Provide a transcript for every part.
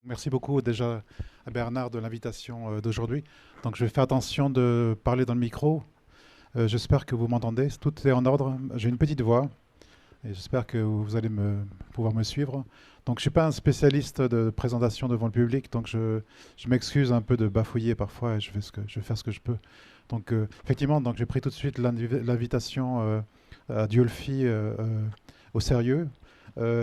Merci beaucoup déjà à Bernard de l'invitation d'aujourd'hui. Donc je vais faire attention de parler dans le micro. J'espère que vous m'entendez. Tout est en ordre. J'ai une petite voix et j'espère que vous allez pouvoir me suivre. Donc je ne suis pas un spécialiste de présentation devant le public, donc je m'excuse un peu de bafouiller parfois et je vais faire ce que je peux. Donc effectivement, donc j'ai pris tout de suite l'invitation à Diolfi au sérieux.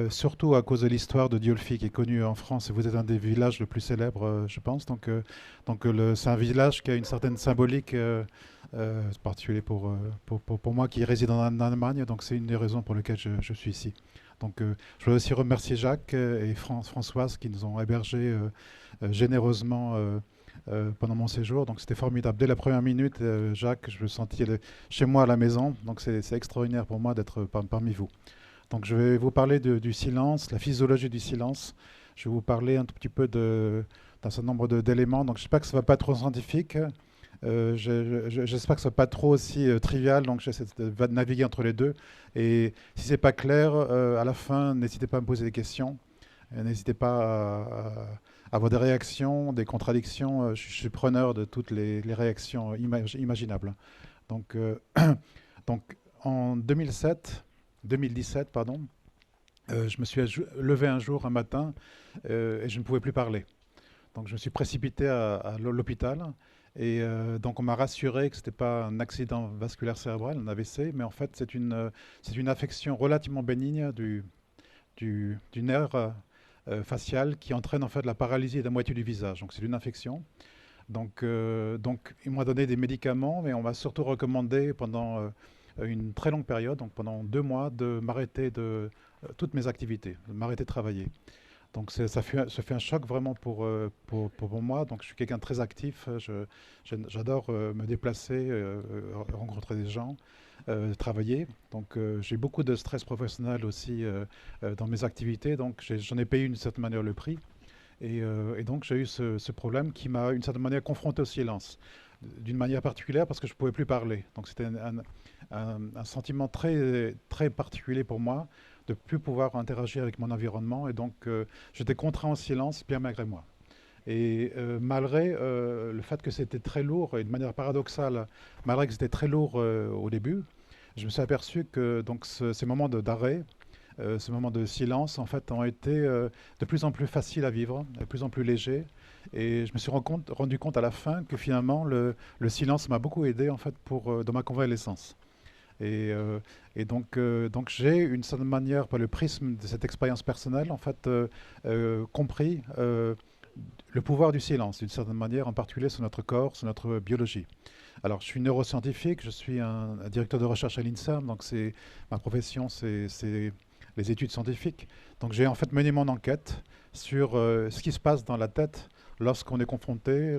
Surtout à cause de l'histoire de Diolfi qui est connue en France et vous êtes un des villages le plus célèbres, je pense. C'est un village qui a une certaine symbolique particulier pour moi qui réside en Allemagne, donc c'est une des raisons pour lesquelles je suis ici. Donc je voudrais aussi remercier Jacques et Françoise qui nous ont hébergés généreusement pendant mon séjour. Donc c'était formidable. Dès la première minute, Jacques, je me sentis chez moi à la maison. Donc c'est extraordinaire pour moi d'être parmi vous. Donc je vais vous parler du silence, la physiologie du silence. Je vais vous parler un tout petit peu d'un certain nombre d'éléments. Donc j'espère que ça ne va pas être trop scientifique. J'espère que ce ne sera pas trop aussi trivial. Donc j'essaie de naviguer entre les deux. Et si ce n'est pas clair, à la fin, n'hésitez pas à me poser des questions. N'hésitez pas à avoir des réactions, des contradictions. Je suis preneur de toutes les réactions imaginables. Donc, donc en 2017, pardon, je me suis levé un jour, un matin, et je ne pouvais plus parler. Donc je me suis précipité à l'hôpital. Et donc on m'a rassuré que ce n'était pas un accident vasculaire cérébral, un AVC, mais en fait c'est une affection relativement bénigne du nerf facial qui entraîne en fait la paralysie de la moitié du visage. Donc c'est une infection. Donc ils m'ont donné des médicaments, mais on m'a surtout recommandé pendant une très longue période, donc pendant 2 mois, de m'arrêter de toutes mes activités, de m'arrêter de travailler. Donc ça fait un choc vraiment pour moi. Donc je suis quelqu'un de très actif. J'adore me déplacer, rencontrer des gens, travailler. Donc j'ai beaucoup de stress professionnel aussi dans mes activités. Donc j'en ai payé d'une certaine manière le prix. Et donc j'ai eu ce problème qui m'a, d'une certaine manière, confronté au silence, d'une manière particulière parce que je ne pouvais plus parler. Donc c'était un sentiment très, très particulier pour moi de ne plus pouvoir interagir avec mon environnement. Et donc j'étais contraint au silence, bien malgré moi. Et malgré le fait que c'était très lourd, et de manière paradoxale, malgré que c'était très lourd au début, je me suis aperçu que donc ces moments d'arrêt, ces moments de silence, en fait, ont été de plus en plus faciles à vivre, de plus en plus légers. Et je me suis rendu compte à la fin que finalement, le silence m'a beaucoup aidé en fait dans ma convalescence. Et, euh, donc j'ai une certaine manière, par le prisme de cette expérience personnelle, en fait, compris le pouvoir du silence, d'une certaine manière, en particulier sur notre corps, sur notre biologie. Alors, je suis neuroscientifique, je suis un directeur de recherche à l'INSERM, donc ma profession, c'est les études scientifiques. Donc, j'ai en fait mené mon enquête sur ce qui se passe dans la tête lorsqu'on est confronté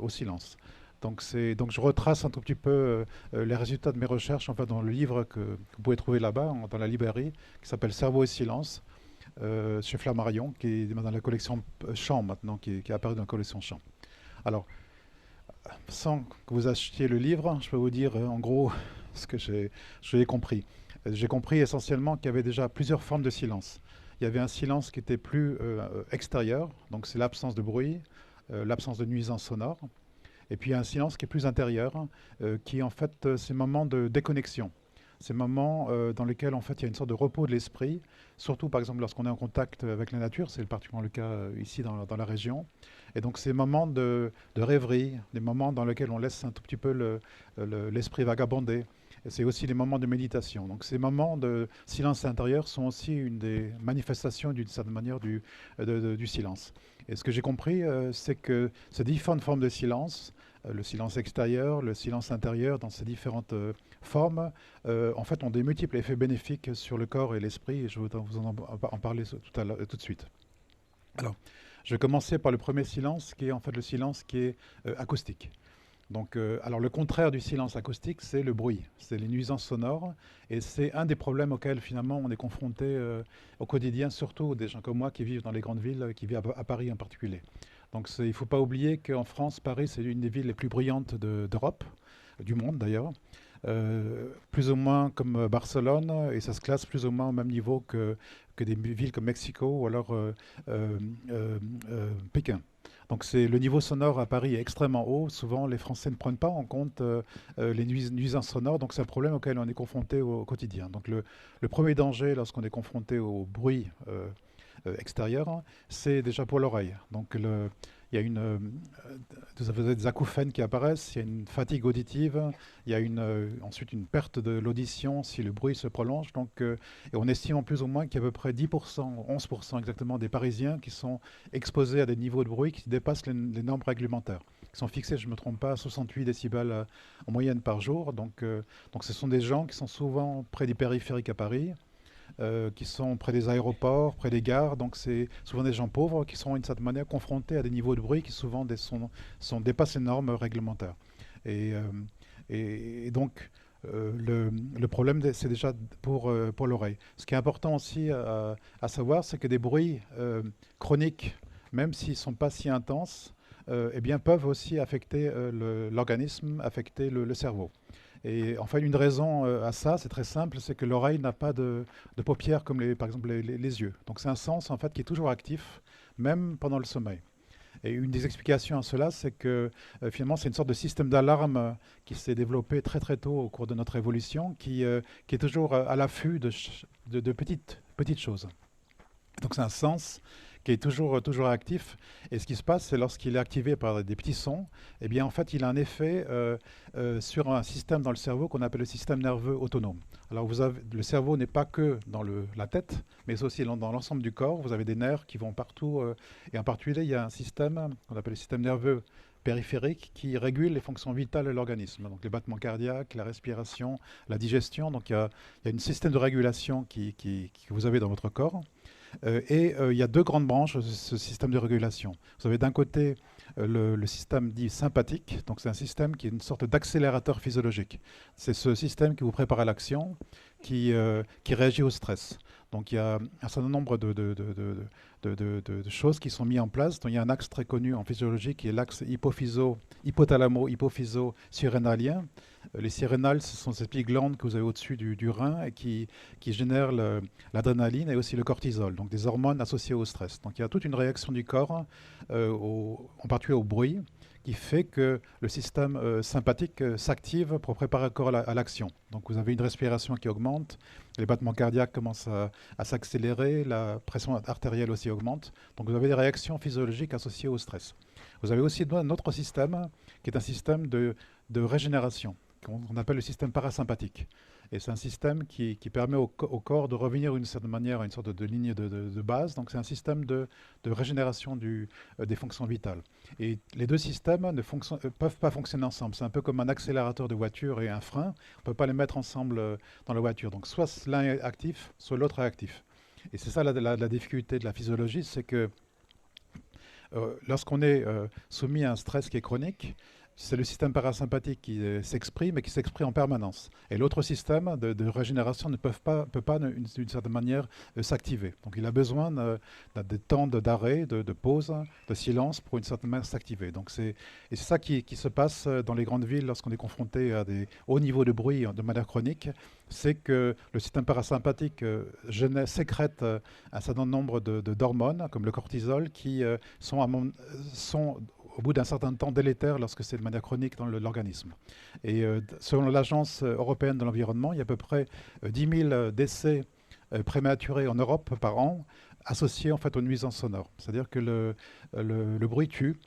au silence. Donc je retrace un tout petit peu les résultats de mes recherches en fait, dans le livre que vous pouvez trouver là-bas, dans la librairie, qui s'appelle Cerveau et silence, chez Flammarion, qui est dans la collection Champ maintenant, qui est apparu dans la collection Champ. Alors, sans que vous achetiez le livre, je peux vous dire en gros ce que j'ai compris. J'ai compris essentiellement qu'il y avait déjà plusieurs formes de silence. Il y avait un silence qui était plus extérieur, donc c'est l'absence de bruit, l'absence de nuisance sonore. Et puis il y a un silence qui est plus intérieur, qui est en fait ces moments de déconnexion. Ces moments dans lesquels en fait il y a une sorte de repos de l'esprit, surtout par exemple lorsqu'on est en contact avec la nature, c'est particulièrement le cas ici dans la région. Et donc ces moments de rêverie, des moments dans lesquels on laisse un tout petit peu l'esprit vagabonder. Et c'est aussi les moments de méditation. Donc ces moments de silence intérieur sont aussi une des manifestations d'une certaine manière du silence. Et ce que j'ai compris, c'est que ces différentes formes de silence, le silence extérieur, le silence intérieur, dans ces différentes formes, en fait, ont des multiples effets bénéfiques sur le corps et l'esprit. Et je vais vous en parler tout de suite. Alors, je vais commencer par le premier silence, qui est en fait le silence qui est acoustique. Donc, alors le contraire du silence acoustique, c'est le bruit, c'est les nuisances sonores, et c'est un des problèmes auxquels finalement on est confronté au quotidien, surtout des gens comme moi qui vivent dans les grandes villes, qui vivent à Paris en particulier. Donc il ne faut pas oublier qu'en France, Paris, c'est une des villes les plus bruyantes d'Europe, du monde d'ailleurs. plus ou moins comme Barcelone, et ça se classe plus ou moins au même niveau que des villes comme Mexico ou alors euh, Pékin. Donc le niveau sonore à Paris est extrêmement haut. Souvent, les Français ne prennent pas en compte les nuisances sonores. Donc c'est un problème auquel on est confronté au quotidien. Donc le premier danger lorsqu'on est confronté au bruit extérieur, hein, c'est déjà pour l'oreille. Donc il y a vous avez des acouphènes qui apparaissent, il y a une fatigue auditive, il y a ensuite une perte de l'audition si le bruit se prolonge. Donc, et on estime plus ou moins qu'il y a à peu près 10%, 11% exactement des Parisiens qui sont exposés à des niveaux de bruit qui dépassent les normes réglementaires, qui sont fixés, je ne me trompe pas, à 68 décibels en moyenne par jour. Donc ce sont des gens qui sont souvent près des périphériques à Paris, qui sont près des aéroports, près des gares. Donc c'est souvent des gens pauvres qui sont d'une certaine manière confrontés à des niveaux de bruit qui souvent dépassent les normes réglementaires. Et, euh, et donc le problème, c'est déjà pour l'oreille. Ce qui est important aussi à savoir, c'est que des bruits chroniques, même s'ils ne sont pas si intenses, eh bien, peuvent aussi affecter l'organisme, affecter le cerveau. Et en fait, une raison à ça, c'est très simple, c'est que l'oreille n'a pas de paupières comme par exemple les yeux. Donc c'est un sens en fait qui est toujours actif, même pendant le sommeil. Et une des explications à cela, c'est que finalement c'est une sorte de système d'alarme qui s'est développé très très tôt au cours de notre évolution, qui est toujours à l'affût de petites choses. Donc c'est un sens qui est toujours actif. Et ce qui se passe, c'est lorsqu'il est activé par des petits sons, eh bien en fait il a un effet sur un système dans le cerveau qu'on appelle le système nerveux autonome. Alors le cerveau n'est pas que dans la tête, mais c'est aussi dans l'ensemble du corps. Vous avez des nerfs qui vont partout. Et en particulier, il y a un système qu'on appelle le système nerveux périphérique qui régule les fonctions vitales de l'organisme. Donc les battements cardiaques, la respiration, la digestion. Donc il y a un système de régulation que vous avez dans votre corps. Il y a deux grandes branches de ce système de régulation. Vous avez d'un côté le système dit sympathique, donc c'est un système qui est une sorte d'accélérateur physiologique. C'est ce système qui vous prépare à l'action, qui réagit au stress. Donc il y a un certain nombre de choses qui sont mises en place. Donc, il y a un axe très connu en physiologie qui est l'axe hypothalamo-hypophyso-surrénalien. Les surrénales, ce sont ces petites glandes que vous avez au-dessus du rein et qui génèrent l'adrénaline et aussi le cortisol, donc des hormones associées au stress. Donc il y a toute une réaction du corps, en particulier au bruit, qui fait que le système sympathique s'active pour préparer le corps à l'action. Donc vous avez une respiration qui augmente, les battements cardiaques commencent à s'accélérer, la pression artérielle aussi augmente. Donc vous avez des réactions physiologiques associées au stress. Vous avez aussi un autre système qui est un système de régénération, qu'on appelle le système parasympathique. Et c'est un système qui permet au corps de revenir d'une certaine manière à une sorte de ligne de base. Donc c'est un système de régénération des fonctions vitales. Et les deux systèmes ne peuvent pas fonctionner ensemble. C'est un peu comme un accélérateur de voiture et un frein. On ne peut pas les mettre ensemble dans la voiture. Donc soit l'un est actif, soit l'autre est actif. Et c'est ça la difficulté de la physiologie, c'est que lorsqu'on est soumis à un stress qui est chronique, c'est le système parasympathique qui s'exprime et qui s'exprime en permanence. Et l'autre système de régénération ne peut pas, d'une certaine manière, s'activer. Donc il a besoin de temps d'arrêt, de pause, de silence pour une certaine manière s'activer. Et c'est ça qui se passe dans les grandes villes lorsqu'on est confronté à des hauts niveaux de bruit de manière chronique. C'est que le système parasympathique sécrète un certain nombre d'hormones, comme le cortisol, qui sont au bout d'un certain temps délétères lorsque c'est de manière chronique dans l'organisme. Et selon l'Agence européenne de l'environnement, il y a à peu près 10 000 décès prématurés en Europe par an associés en fait aux nuisances sonores. C'est-à-dire que le bruit tue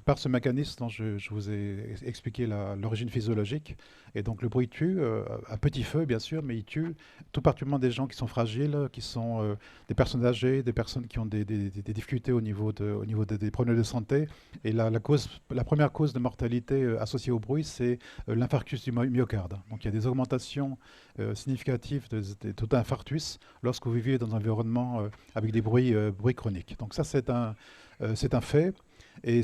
par ce mécanisme dont je vous ai expliqué l'origine physiologique. Et donc le bruit tue, à petit feu bien sûr, mais il tue tout particulièrement des gens qui sont fragiles, qui sont des personnes âgées, des personnes qui ont des difficultés au niveau des problèmes de santé. Et la première cause de mortalité associée au bruit, c'est l'infarctus du myocarde. Donc il y a des augmentations significatives de taux d'infarctus lorsque vous vivez dans un environnement avec des bruits chroniques. Donc ça c'est un fait. Et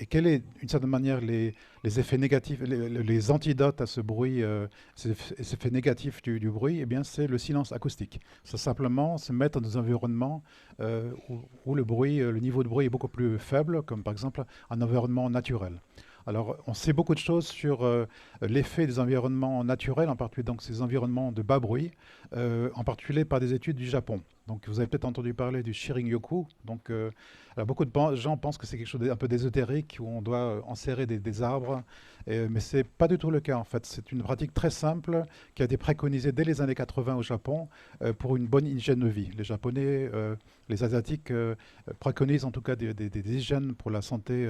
quels sont, d'une certaine manière, les effets négatifs, les antidotes à ce bruit, ces effets négatifs du bruit? Eh bien, c'est le silence acoustique. C'est simplement se mettre dans un environnement où le niveau de bruit est beaucoup plus faible, comme par exemple un environnement naturel. Alors, on sait beaucoup de choses sur l'effet des environnements naturels, en particulier donc ces environnements de bas bruit, en particulier par des études du Japon. Donc, vous avez peut-être entendu parler du Shirin-yoku. Donc, alors beaucoup de gens pensent que c'est quelque chose d'un peu d'ésotérique où on doit enserrer des arbres, mais c'est pas du tout le cas en fait. C'est une pratique très simple qui a été préconisée dès les années 80 au Japon pour une bonne hygiène de vie. Les Japonais, les Asiatiques préconisent en tout cas des hygiènes pour la santé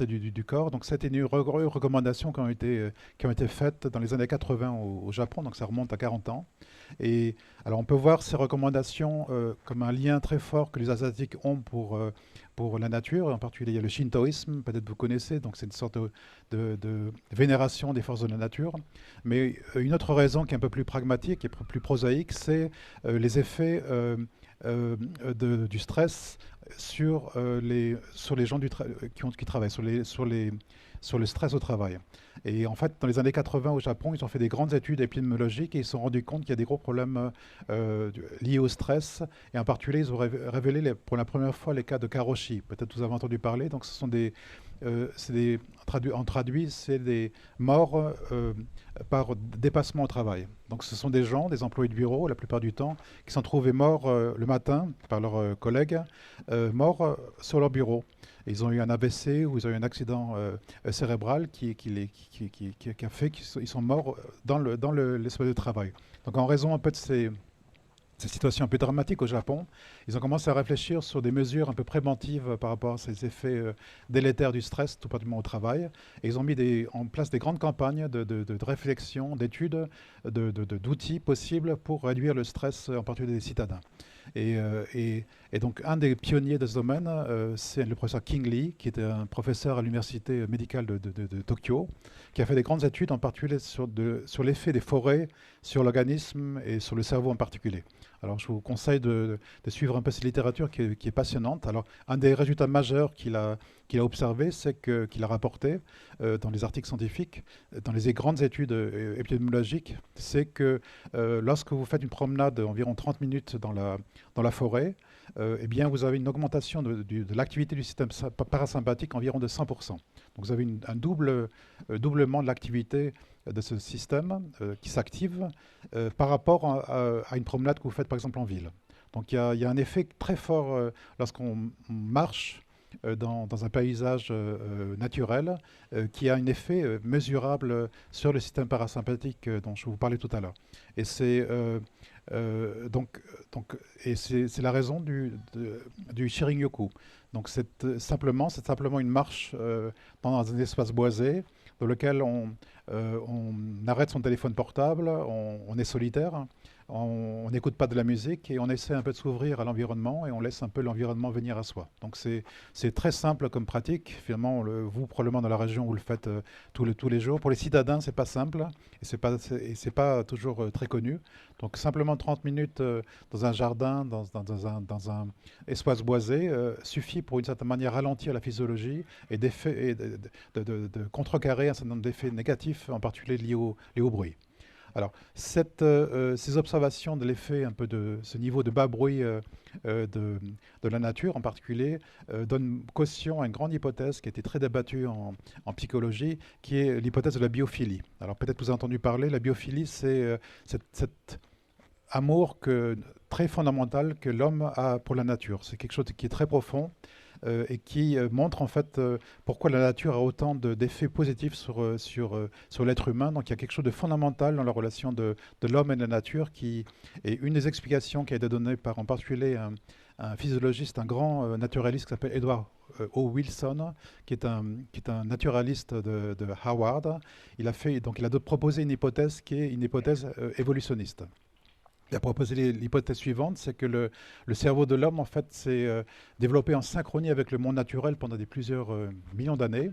du corps. Donc, c'était une recommandation qui ont été faites dans les années 80 au Japon. Donc, ça remonte à 40 ans. Et alors, on peut voir ces recommandations comme un lien très fort que les Asiatiques ont pour la nature. En particulier, il y a le shintoïsme, peut-être vous connaissez, donc c'est une sorte de vénération des forces de la nature. Mais une autre raison qui est un peu plus pragmatique et plus prosaïque, c'est les effets du stress sur les gens qui travaillent, sur le stress au travail. Et en fait, dans les années 80 au Japon, ils ont fait des grandes études épidémiologiques et ils se sont rendus compte qu'il y a des gros problèmes liés au stress. Et en particulier, ils ont révélé pour la première fois les cas de karoshi. Peut-être vous avez entendu parler. Donc, ce sont en traduit, c'est des morts par dépassement au travail. Donc, ce sont des gens, des employés de bureau, la plupart du temps, qui sont trouvés morts le matin par leurs collègues, morts sur leur bureau. Et ils ont eu un AVC ou ils ont eu un accident cérébral qui a fait qu'ils sont morts dans l'espace de travail. Donc, en raison un peu de ces situations un peu dramatiques au Japon, ils ont commencé à réfléchir sur des mesures un peu préventives par rapport à ces effets délétères du stress, tout particulièrement au travail. Et ils ont mis en place des grandes campagnes de réflexion, d'études, d'outils possibles pour réduire le stress, en particulier des citadins. Et donc, un des pionniers de ce domaine, c'est le professeur King Lee, qui était un professeur à l'université médicale de Tokyo, qui a fait des grandes études, en particulier sur l'effet des forêts sur l'organisme et sur le cerveau en particulier. Alors, je vous conseille de suivre un peu cette littérature qui est passionnante. Alors, un des résultats majeurs qu'il a observé, c'est qu'il a rapporté dans les articles scientifiques, dans les grandes études épidémiologiques, c'est que lorsque vous faites une promenade d'environ 30 minutes dans la forêt, eh bien, vous avez une augmentation de l'activité du système parasympathique environ de 100%. Donc, vous avez un doublement de l'activité de ce système qui s'active par rapport à une promenade que vous faites par exemple en ville. Donc il y a un effet très fort lorsqu'on marche dans un paysage naturel qui a un effet mesurable sur le système parasympathique dont je vous parlais tout à l'heure. Et c'est c'est la raison du Shirin-yoku. Donc c'est simplement une marche dans un espace boisé dans lequel on arrête son téléphone portable, on est solitaire, on n'écoute pas de la musique et on essaie un peu de s'ouvrir à l'environnement et on laisse un peu l'environnement venir à soi. Donc c'est très simple comme pratique. Finalement, vous probablement dans la région vous le faites tous les jours. Pour les citadins, c'est pas simple et c'est pas toujours très connu. Donc simplement 30 minutes dans un jardin, dans un espace boisé suffit pour une certaine manière ralentir la physiologie et de contrecarrer un certain nombre d'effets négatifs, en particulier liés au bruit. Alors, ces observations de l'effet un peu de ce niveau de bas bruit de la nature en particulier donnent caution à une grande hypothèse qui a été très débattue en psychologie, qui est l'hypothèse de la biophilie. Alors peut-être que vous avez entendu parler, la biophilie, c'est cet amour très fondamental que l'homme a pour la nature. C'est quelque chose qui est très profond et qui montre en fait pourquoi la nature a autant d'effets positifs sur l'être humain. Donc il y a quelque chose de fondamental dans la relation de l'homme et de la nature qui est une des explications qui a été donnée par en particulier un physiologiste, un grand naturaliste qui s'appelle Edward O. Wilson, qui est un naturaliste de Harvard. Il a proposé une hypothèse qui est une hypothèse évolutionniste. Il a proposé l'hypothèse suivante, c'est que le cerveau de l'homme, en fait, s'est développé en synchronie avec le monde naturel pendant plusieurs millions d'années.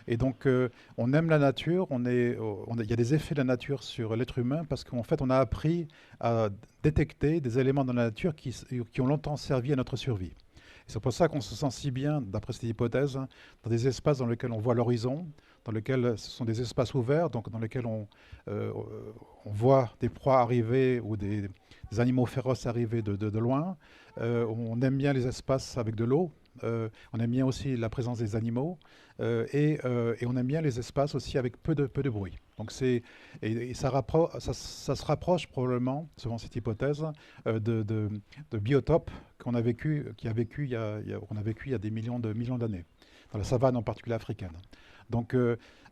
Et donc, on aime la nature, il y a des effets de la nature sur l'être humain parce qu'en fait, on a appris à détecter des éléments dans la nature qui ont longtemps servi à notre survie. C'est pour ça qu'on se sent si bien, d'après cette hypothèse, dans des espaces dans lesquels on voit l'horizon, dans lesquels ce sont des espaces ouverts, donc dans lesquels on voit des proies arriver ou des animaux féroces arriver de loin. On aime bien les espaces avec de l'eau, on aime bien aussi la présence des animaux, et on aime bien les espaces aussi avec peu de bruit. Donc et ça se rapproche probablement, selon cette hypothèse, de biotopes qu'on a vécu il y a des millions d'années, dans la savane en particulier africaine. Donc,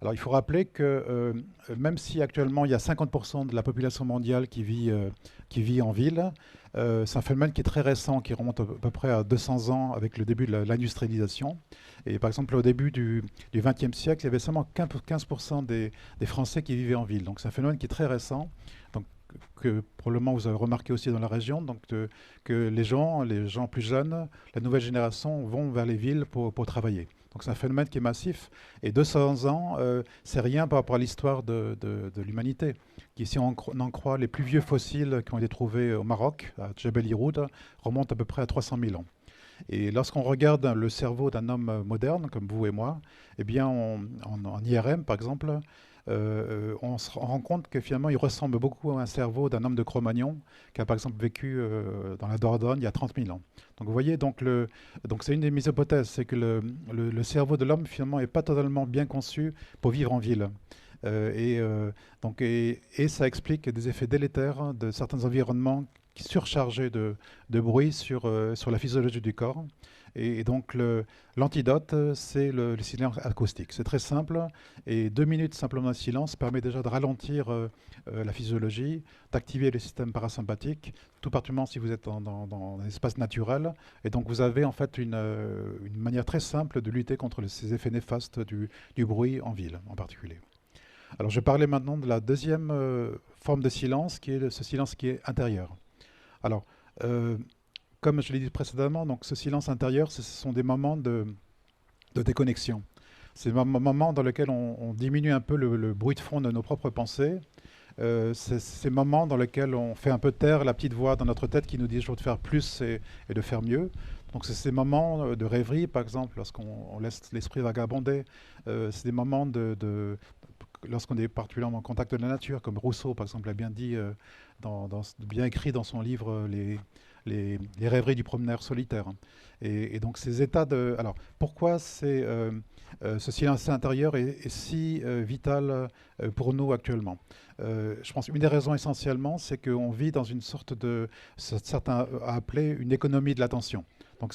alors il faut rappeler que même si actuellement il y a 50% de la population mondiale qui vit en ville, c'est un phénomène qui est très récent, qui remonte à peu près à 200 ans avec le début de l'industrialisation. Et par exemple, au début du XXe siècle, il y avait seulement 15% des Français qui vivaient en ville. Donc c'est un phénomène qui est très récent, donc, que probablement vous avez remarqué aussi dans la région, donc que les gens plus jeunes, la nouvelle génération vont vers les villes pour travailler. Donc c'est un phénomène qui est massif. Et 200 ans, c'est rien par rapport à l'histoire de l'humanité. Si on en croit, les plus vieux fossiles qui ont été trouvés au Maroc, à Djebel Irhoud, remontent à peu près à 300 000 ans. Et lorsqu'on regarde le cerveau d'un homme moderne, comme vous et moi, eh bien, en IRM, par exemple, on se rend compte que finalement, il ressemble beaucoup à un cerveau d'un homme de Cro-Magnon qui a, par exemple, vécu dans la Dordogne il y a 30 000 ans. Donc, vous voyez, donc c'est une de mes hypothèses, c'est que le cerveau de l'homme, finalement, n'est pas totalement bien conçu pour vivre en ville. Et ça explique des effets délétères de certains environnements surchargés de bruit sur la physiologie du corps. Et donc l'antidote, c'est le silence acoustique. C'est très simple, et 2 minutes simplement de silence permet déjà de ralentir la physiologie, d'activer le système parasympathique, tout particulièrement si vous êtes dans un espace naturel. Et donc vous avez en fait une manière très simple de lutter contre ces effets néfastes du bruit en ville en particulier. Alors je vais parler maintenant de la deuxième forme de silence, qui est ce silence qui est intérieur. Alors, comme je l'ai dit précédemment, donc ce silence intérieur, ce sont des moments de déconnexion. C'est des moments dans lesquels on diminue un peu le bruit de fond de nos propres pensées. C'est ces moments dans lesquels on fait un peu taire la petite voix dans notre tête qui nous dit toujours de faire plus et de faire mieux. Donc c'est ces moments de rêverie, par exemple, lorsqu'on laisse l'esprit vagabonder. C'est des moments lorsqu'on est particulièrement en contact de la nature, comme Rousseau, par exemple, l'a bien dit, bien écrit dans son livre les rêveries du promeneur solitaire. Et donc ces états de... Alors pourquoi ce silence intérieur est si vital pour nous actuellement? Je pense qu'une des raisons essentiellement, c'est qu'on vit dans une sorte certains appellent une économie de l'attention. Donc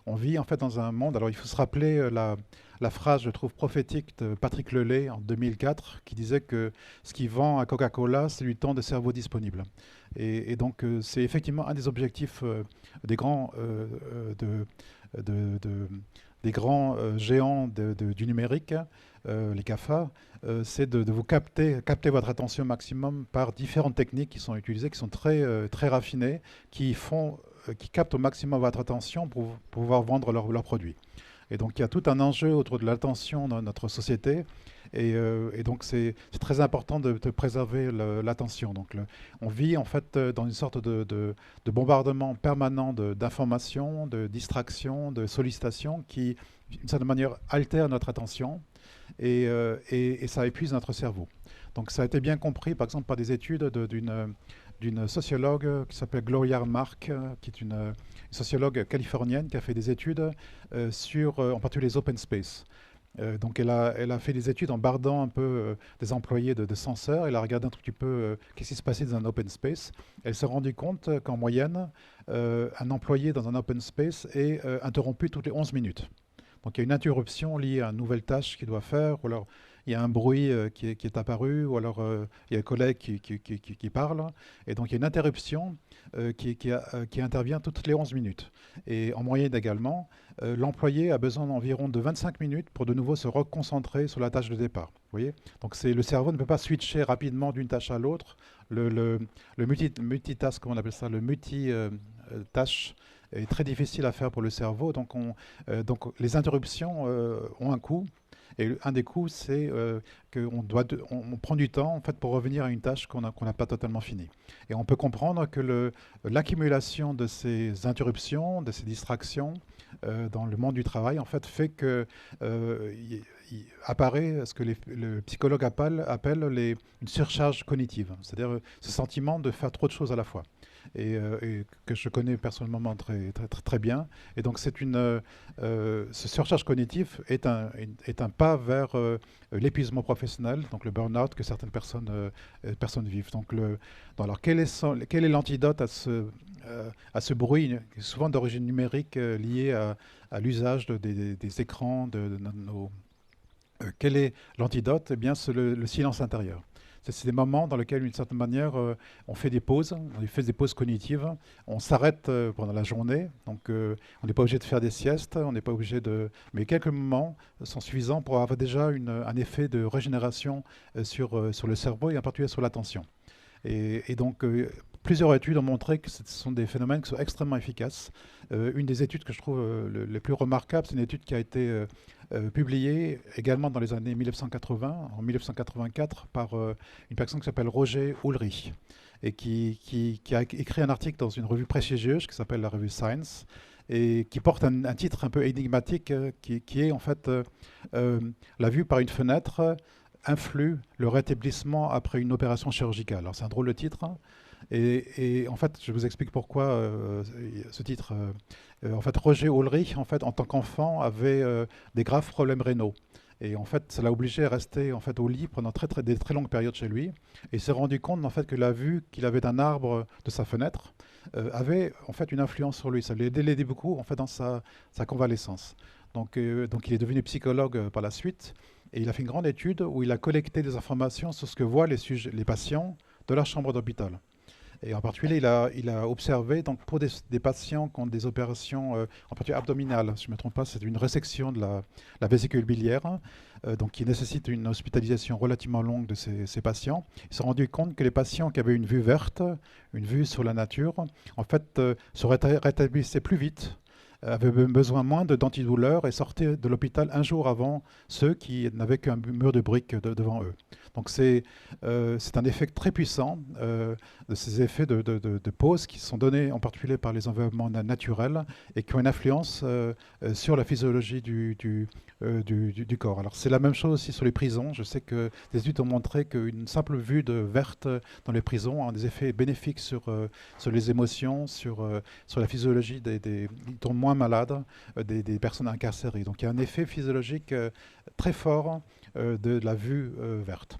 on vit en fait dans un monde... Alors il faut se rappeler la phrase, je trouve, prophétique de Patrick Lelay en 2004, qui disait que ce qui vend à Coca-Cola, c'est du temps de cerveau disponible. Et donc, c'est effectivement un des objectifs des grands, des grands géants du numérique, les GAFA, c'est de vous capter votre attention au maximum par différentes techniques qui sont utilisées, qui sont très raffinées, qui captent au maximum votre attention pour pouvoir vendre leurs produits. Et donc il y a tout un enjeu autour de l'attention dans notre société. Et donc c'est très important de préserver l'attention. Donc on vit en fait dans une sorte de bombardement permanent d'informations, de distractions, de sollicitations qui, d'une certaine manière, altèrent notre attention et ça épuise notre cerveau. Donc ça a été bien compris, par exemple, par des études d'une sociologue qui s'appelle Gloria Mark, qui est une sociologue californienne qui a fait des études sur, en particulier, les open space. Donc elle a fait des études en bardant un peu des employés de censeurs. Elle a regardé un tout petit peu qu'est-ce qui se passait dans un open space. Elle s'est rendue compte qu'en moyenne, un employé dans un open space est interrompu toutes les 11 minutes. Donc il y a une interruption liée à une nouvelle tâche qu'il doit faire, ou alors il y a un bruit qui est apparu, ou alors il y a un collègue qui parle. Et donc il y a une interruption qui intervient toutes les 11 minutes. Et en moyenne également, l'employé a besoin d'environ de 25 minutes pour de nouveau se reconcentrer sur la tâche de départ. Vous voyez? Donc le cerveau ne peut pas switcher rapidement d'une tâche à l'autre. Le multitask, comment on appelle ça, le multi-tâche est très difficile à faire pour le cerveau. Donc les interruptions ont un coût. Et un des coûts, c'est qu'on prend du temps en fait, pour revenir à une tâche qu'on n'a pas totalement finie. Et on peut comprendre que l'accumulation de ces interruptions, de ces distractions dans le monde du travail, en fait, fait que apparaît ce que le psychologue appelle une surcharge cognitive, c'est-à-dire ce sentiment de faire trop de choses à la fois. et que je connais personnellement très bien. Et donc ce surcharge cognitif est un pas vers l'épuisement professionnel, donc le burn-out que certaines personnes vivent. Alors quel est l'antidote à ce bruit, qui est souvent d'origine numérique, lié à l'usage des écrans, de nos quel est l'antidote? Eh bien, c'est le silence intérieur. C'est des moments dans lesquels, d'une certaine manière, on fait des pauses, on fait des pauses cognitives, on s'arrête pendant la journée, donc on n'est pas obligé de faire des siestes, on n'est pas obligé de... Mais quelques moments sont suffisants pour avoir déjà un effet de régénération sur le cerveau et en particulier sur l'attention. Et donc, plusieurs études ont montré que ce sont des phénomènes qui sont extrêmement efficaces. Une des études que je trouve les plus remarquables, c'est une étude qui a été publiée également dans les années 1980, en 1984, par une personne qui s'appelle Roger Ulrich, et qui a écrit un article dans une revue prestigieuse qui s'appelle la revue Science, et qui porte un titre un peu énigmatique, qui est en fait la vue par une fenêtre influe le rétablissement après une opération chirurgicale. Alors c'est un drôle de titre, hein. Et en fait, je vous explique pourquoi ce titre. En fait, Roger Ulrich, en fait, en tant qu'enfant, avait des graves problèmes rénaux. Et en fait, ça l'a obligé à rester en fait au lit pendant des très longues périodes chez lui. Et il s'est rendu compte en fait que la vue qu'il avait d'un arbre de sa fenêtre avait en fait une influence sur lui. Ça lui a aidé beaucoup en fait dans sa convalescence. Donc il est devenu psychologue par la suite. Et il a fait une grande étude où il a collecté des informations sur ce que voient les patients de leur chambre d'hôpital. Et en particulier, il a observé donc, pour des patients qui ont des opérations, en particulier abdominales, si je ne me trompe pas, c'est une résection de la vésicule biliaire, donc qui nécessite une hospitalisation relativement longue de ces patients. Ils se sont rendus compte que les patients qui avaient une vue verte, une vue sur la nature, en fait, se rétablissaient plus vite, avaient besoin moins d'antidouleurs et sortaient de l'hôpital un jour avant ceux qui n'avaient qu'un mur de briques devant eux. Donc c'est un effet très puissant de ces effets de pause qui sont donnés en particulier par les environnements naturels et qui ont une influence sur la physiologie du corps. Alors c'est la même chose aussi sur les prisons. Je sais que des études ont montré qu'une simple vue verte dans les prisons a des effets bénéfiques sur les émotions, sur la physiologie ils tombent moins malades des personnes incarcérées. Donc il y a un effet physiologique très fort de la vue verte.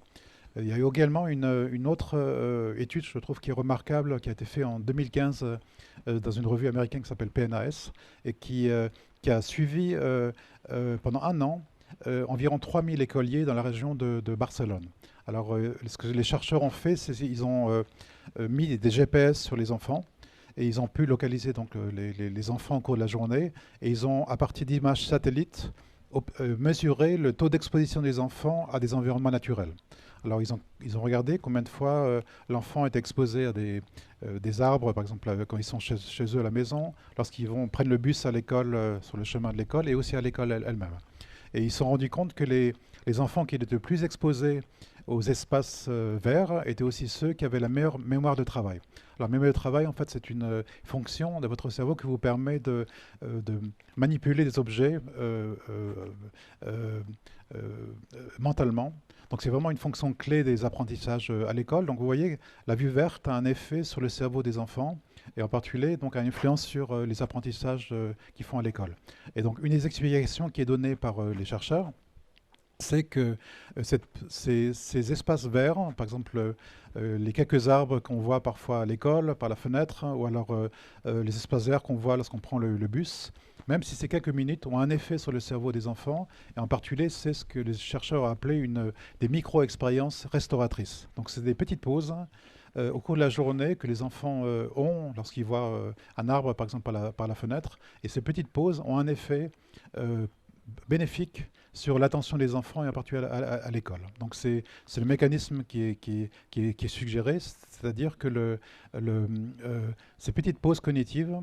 Il y a eu également une autre étude, je trouve, qui est remarquable, qui a été faite en 2015 dans une revue américaine qui s'appelle PNAS et qui a suivi pendant un an environ 3000 écoliers dans la région de Barcelone. Alors, ce que les chercheurs ont fait, c'est qu'ils ont mis des GPS sur les enfants et ils ont pu localiser donc, les enfants au cours de la journée et ils ont, à partir d'images satellites, mesuré le taux d'exposition des enfants à des environnements naturels. Alors ils ont regardé combien de fois l'enfant est exposé à des arbres, par exemple quand ils sont chez eux à la maison, lorsqu'ils prennent le bus à l'école, sur le chemin de l'école, et aussi à l'école elle-même. Et ils se sont rendus compte que les enfants qui étaient le plus exposés aux espaces verts étaient aussi ceux qui avaient la meilleure mémoire de travail. Alors, mémoire de travail, en fait, c'est une fonction de votre cerveau qui vous permet de manipuler des objets mentalement. Donc, c'est vraiment une fonction clé des apprentissages à l'école. Donc, vous voyez, la vue verte a un effet sur le cerveau des enfants et en particulier donc, a une influence sur les apprentissages qu'ils font à l'école. Et donc, une des explications qui est donnée par les chercheurs, c'est que ces espaces verts, par exemple les quelques arbres qu'on voit parfois à l'école, par la fenêtre, ou alors les espaces verts qu'on voit lorsqu'on prend le bus, même si ces quelques minutes ont un effet sur le cerveau des enfants, et en particulier c'est ce que les chercheurs ont appelé des micro-expériences restauratrices. Donc c'est des petites pauses au cours de la journée que les enfants ont lorsqu'ils voient un arbre par exemple par la fenêtre, et ces petites pauses ont un effet bénéfique sur l'attention des enfants et en particulier à l'école. Donc c'est le mécanisme qui est suggéré, c'est-à-dire que ces petites pauses cognitives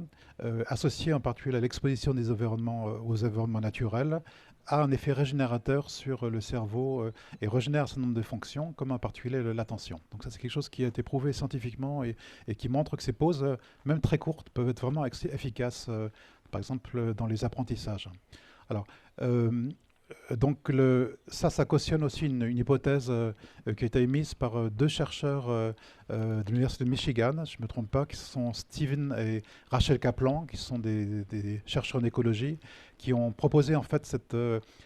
associées en particulier à l'exposition des environnements, aux environnements naturels a un effet régénérateur sur le cerveau et régénère un certain nombre de fonctions, comme en particulier l'attention. Donc ça c'est quelque chose qui a été prouvé scientifiquement et qui montre que ces pauses, même très courtes, peuvent être vraiment efficaces, par exemple dans les apprentissages. Alors, donc ça cautionne aussi une hypothèse qui a été émise par deux chercheurs de l'Université de Michigan, je ne me trompe pas, qui sont Steven et Rachel Kaplan, qui sont des chercheurs en écologie, qui ont proposé en fait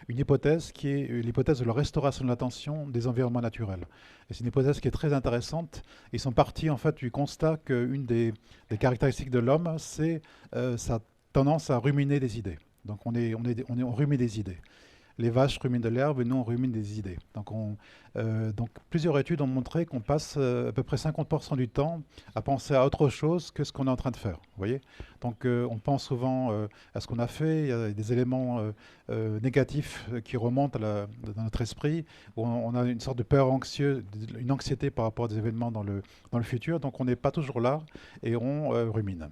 une hypothèse qui est l'hypothèse de la restauration de l'attention des environnements naturels. Et c'est une hypothèse qui est très intéressante. Ils sont partis en fait du constat qu'une des caractéristiques de l'homme, c'est sa tendance à ruminer des idées. Donc on rumine des idées. Les vaches ruminent de l'herbe et nous on rumine des idées. Donc plusieurs études ont montré qu'on passe à peu près 50% du temps à penser à autre chose que ce qu'on est en train de faire. Vous voyez. Donc on pense souvent à ce qu'on a fait, il y a des éléments négatifs qui remontent dans notre esprit, où on a une sorte de peur anxieuse, une anxiété par rapport à des événements dans le futur, donc on n'est pas toujours là et on rumine.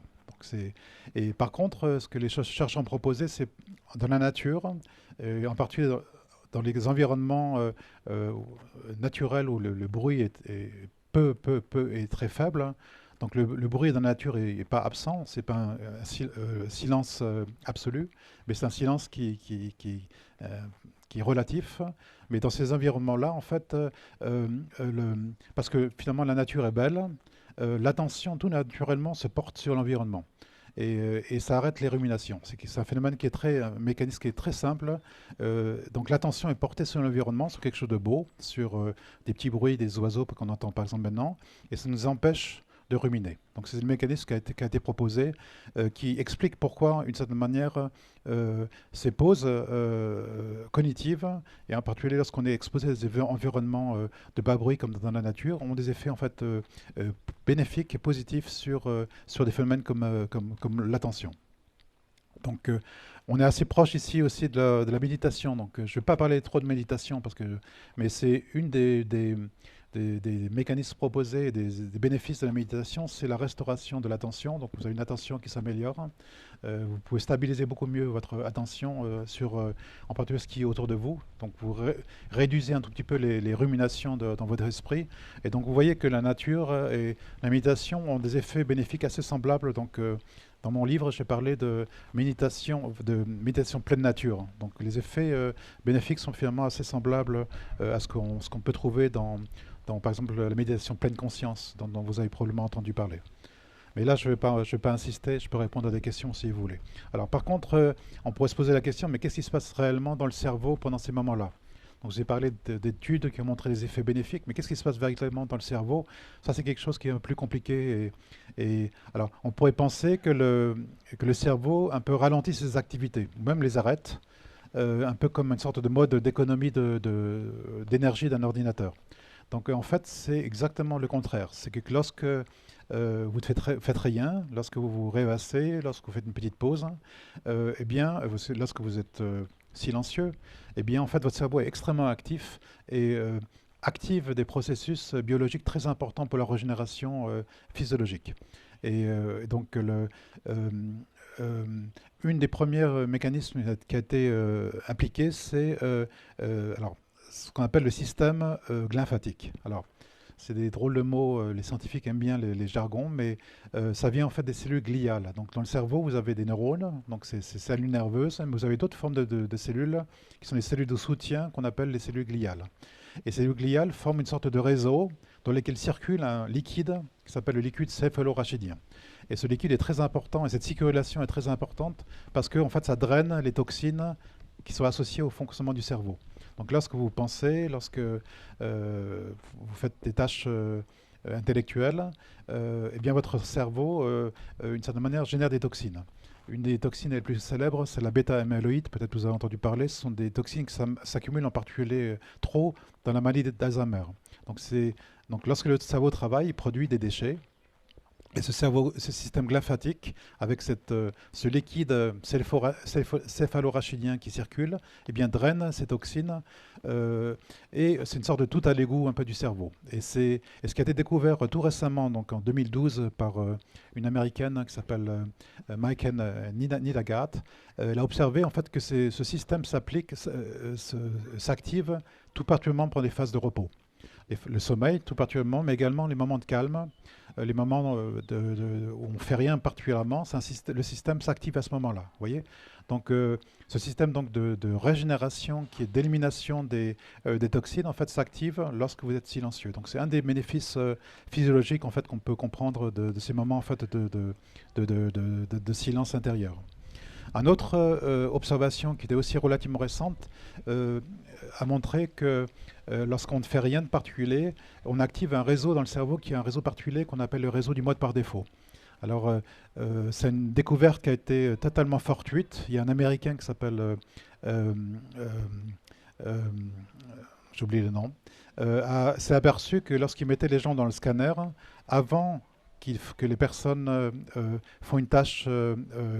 Et par contre, ce que les chercheurs ont proposé, c'est dans la nature, en particulier dans les environnements naturels où le bruit est très faible. Hein. Donc le bruit dans la nature n'est pas absent, c'est pas un silence absolu, mais c'est un silence qui est relatif. Mais dans ces environnements-là, en fait, parce que finalement la nature est belle, l'attention tout naturellement se porte sur l'environnement. Et ça arrête les ruminations. C'est un phénomène un mécanisme qui est très simple. Donc l'attention est portée sur l'environnement, sur quelque chose de beau, sur des petits bruits des oiseaux qu'on entend par exemple maintenant, et ça nous empêche de ruminer. Donc c'est le mécanisme qui a été proposé, qui explique pourquoi, d'une certaine manière, ces pauses cognitives, et en particulier lorsqu'on est exposé à des environnements de bas bruit comme dans la nature, ont des effets en fait bénéfiques et positifs sur des phénomènes comme l'attention. Donc on est assez proche ici aussi de la méditation. Donc je ne vais pas parler trop de méditation, mais c'est une des mécanismes proposés, des bénéfices de la méditation, c'est la restauration de l'attention. Donc vous avez une attention qui s'améliore. Vous pouvez stabiliser beaucoup mieux votre attention sur en particulier ce qui est autour de vous. Donc vous réduisez un tout petit peu les ruminations dans votre esprit. Et donc vous voyez que la nature et la méditation ont des effets bénéfiques assez semblables. Donc dans mon livre, j'ai parlé de méditation pleine nature. Donc les effets bénéfiques sont finalement assez semblables à ce qu'on peut trouver dans, par exemple, la méditation pleine conscience, dont vous avez probablement entendu parler. Mais là, je ne vais pas insister, je peux répondre à des questions si vous voulez. Alors par contre, on pourrait se poser la question, mais qu'est-ce qui se passe réellement dans le cerveau pendant ces moments-là? Donc j'ai parlé d'études qui ont montré les effets bénéfiques, mais qu'est-ce qui se passe véritablement dans le cerveau? Ça, c'est quelque chose qui est un peu plus compliqué. Alors, on pourrait penser que le cerveau un peu ralentit ses activités, ou même les arrête, un peu comme une sorte de mode d'économie d'énergie d'un ordinateur. Donc en fait, c'est exactement le contraire. C'est que lorsque vous ne faites rien, lorsque vous vous rêvassez, lorsque vous faites une petite pause, eh bien, lorsque vous êtes silencieux, eh bien, en fait, votre cerveau est extrêmement actif et active des processus biologiques très importants pour la régénération physiologique. Et donc, une des premiers mécanismes qui a été appliqué, c'est alors, ce qu'on appelle le système glymphatique. Alors, c'est des drôles de mots, les scientifiques aiment bien les jargons, mais ça vient en fait des cellules gliales. Donc dans le cerveau, vous avez des neurones, donc c'est ces cellules nerveuses, mais vous avez d'autres formes de cellules qui sont les cellules de soutien qu'on appelle les cellules gliales. Et ces cellules gliales forment une sorte de réseau dans lequel circule un liquide qui s'appelle le liquide céphalorachidien. Et ce liquide est très important, et cette circulation est très importante parce que en fait, ça draine les toxines qui sont associées au fonctionnement du cerveau. Donc lorsque vous pensez, lorsque vous faites des tâches intellectuelles, eh bien votre cerveau, d'une certaine manière, génère des toxines. Une des toxines les plus célèbres, c'est la bêta-amyloïde, peut-être que vous avez entendu parler. Ce sont des toxines qui s'accumulent en particulier trop dans la maladie d'Alzheimer. Donc lorsque le cerveau travaille, il produit des déchets. Et ce système glymphatique, avec ce liquide céphalorachidien qui circule, eh bien, draine ces toxines et c'est une sorte de tout à l'égout un peu du cerveau. Et ce qui a été découvert tout récemment, donc en 2012, par une américaine qui s'appelle Maiken Nidagat, elle a observé en fait que ce système s'active tout particulièrement pendant les phases de repos. Le sommeil tout particulièrement, mais également les moments de calme, les moments où on ne fait rien particulièrement, le système s'active à ce moment-là. Vous voyez. Donc ce système donc, de régénération, qui est d'élimination des toxines, en fait, s'active lorsque vous êtes silencieux. Donc c'est un des bénéfices physiologiques en fait, qu'on peut comprendre de ces moments en fait, de silence intérieur. Une autre observation qui était aussi relativement récente a montré que lorsqu'on ne fait rien de particulier, on active un réseau dans le cerveau qui est un réseau particulier qu'on appelle le réseau du mode par défaut. Alors, c'est une découverte qui a été totalement fortuite. Il y a un Américain qui s'appelle, euh, euh, j'ai oublié le nom, s'est aperçu que lorsqu'il mettait les gens dans le scanner, avant que les personnes font une tâche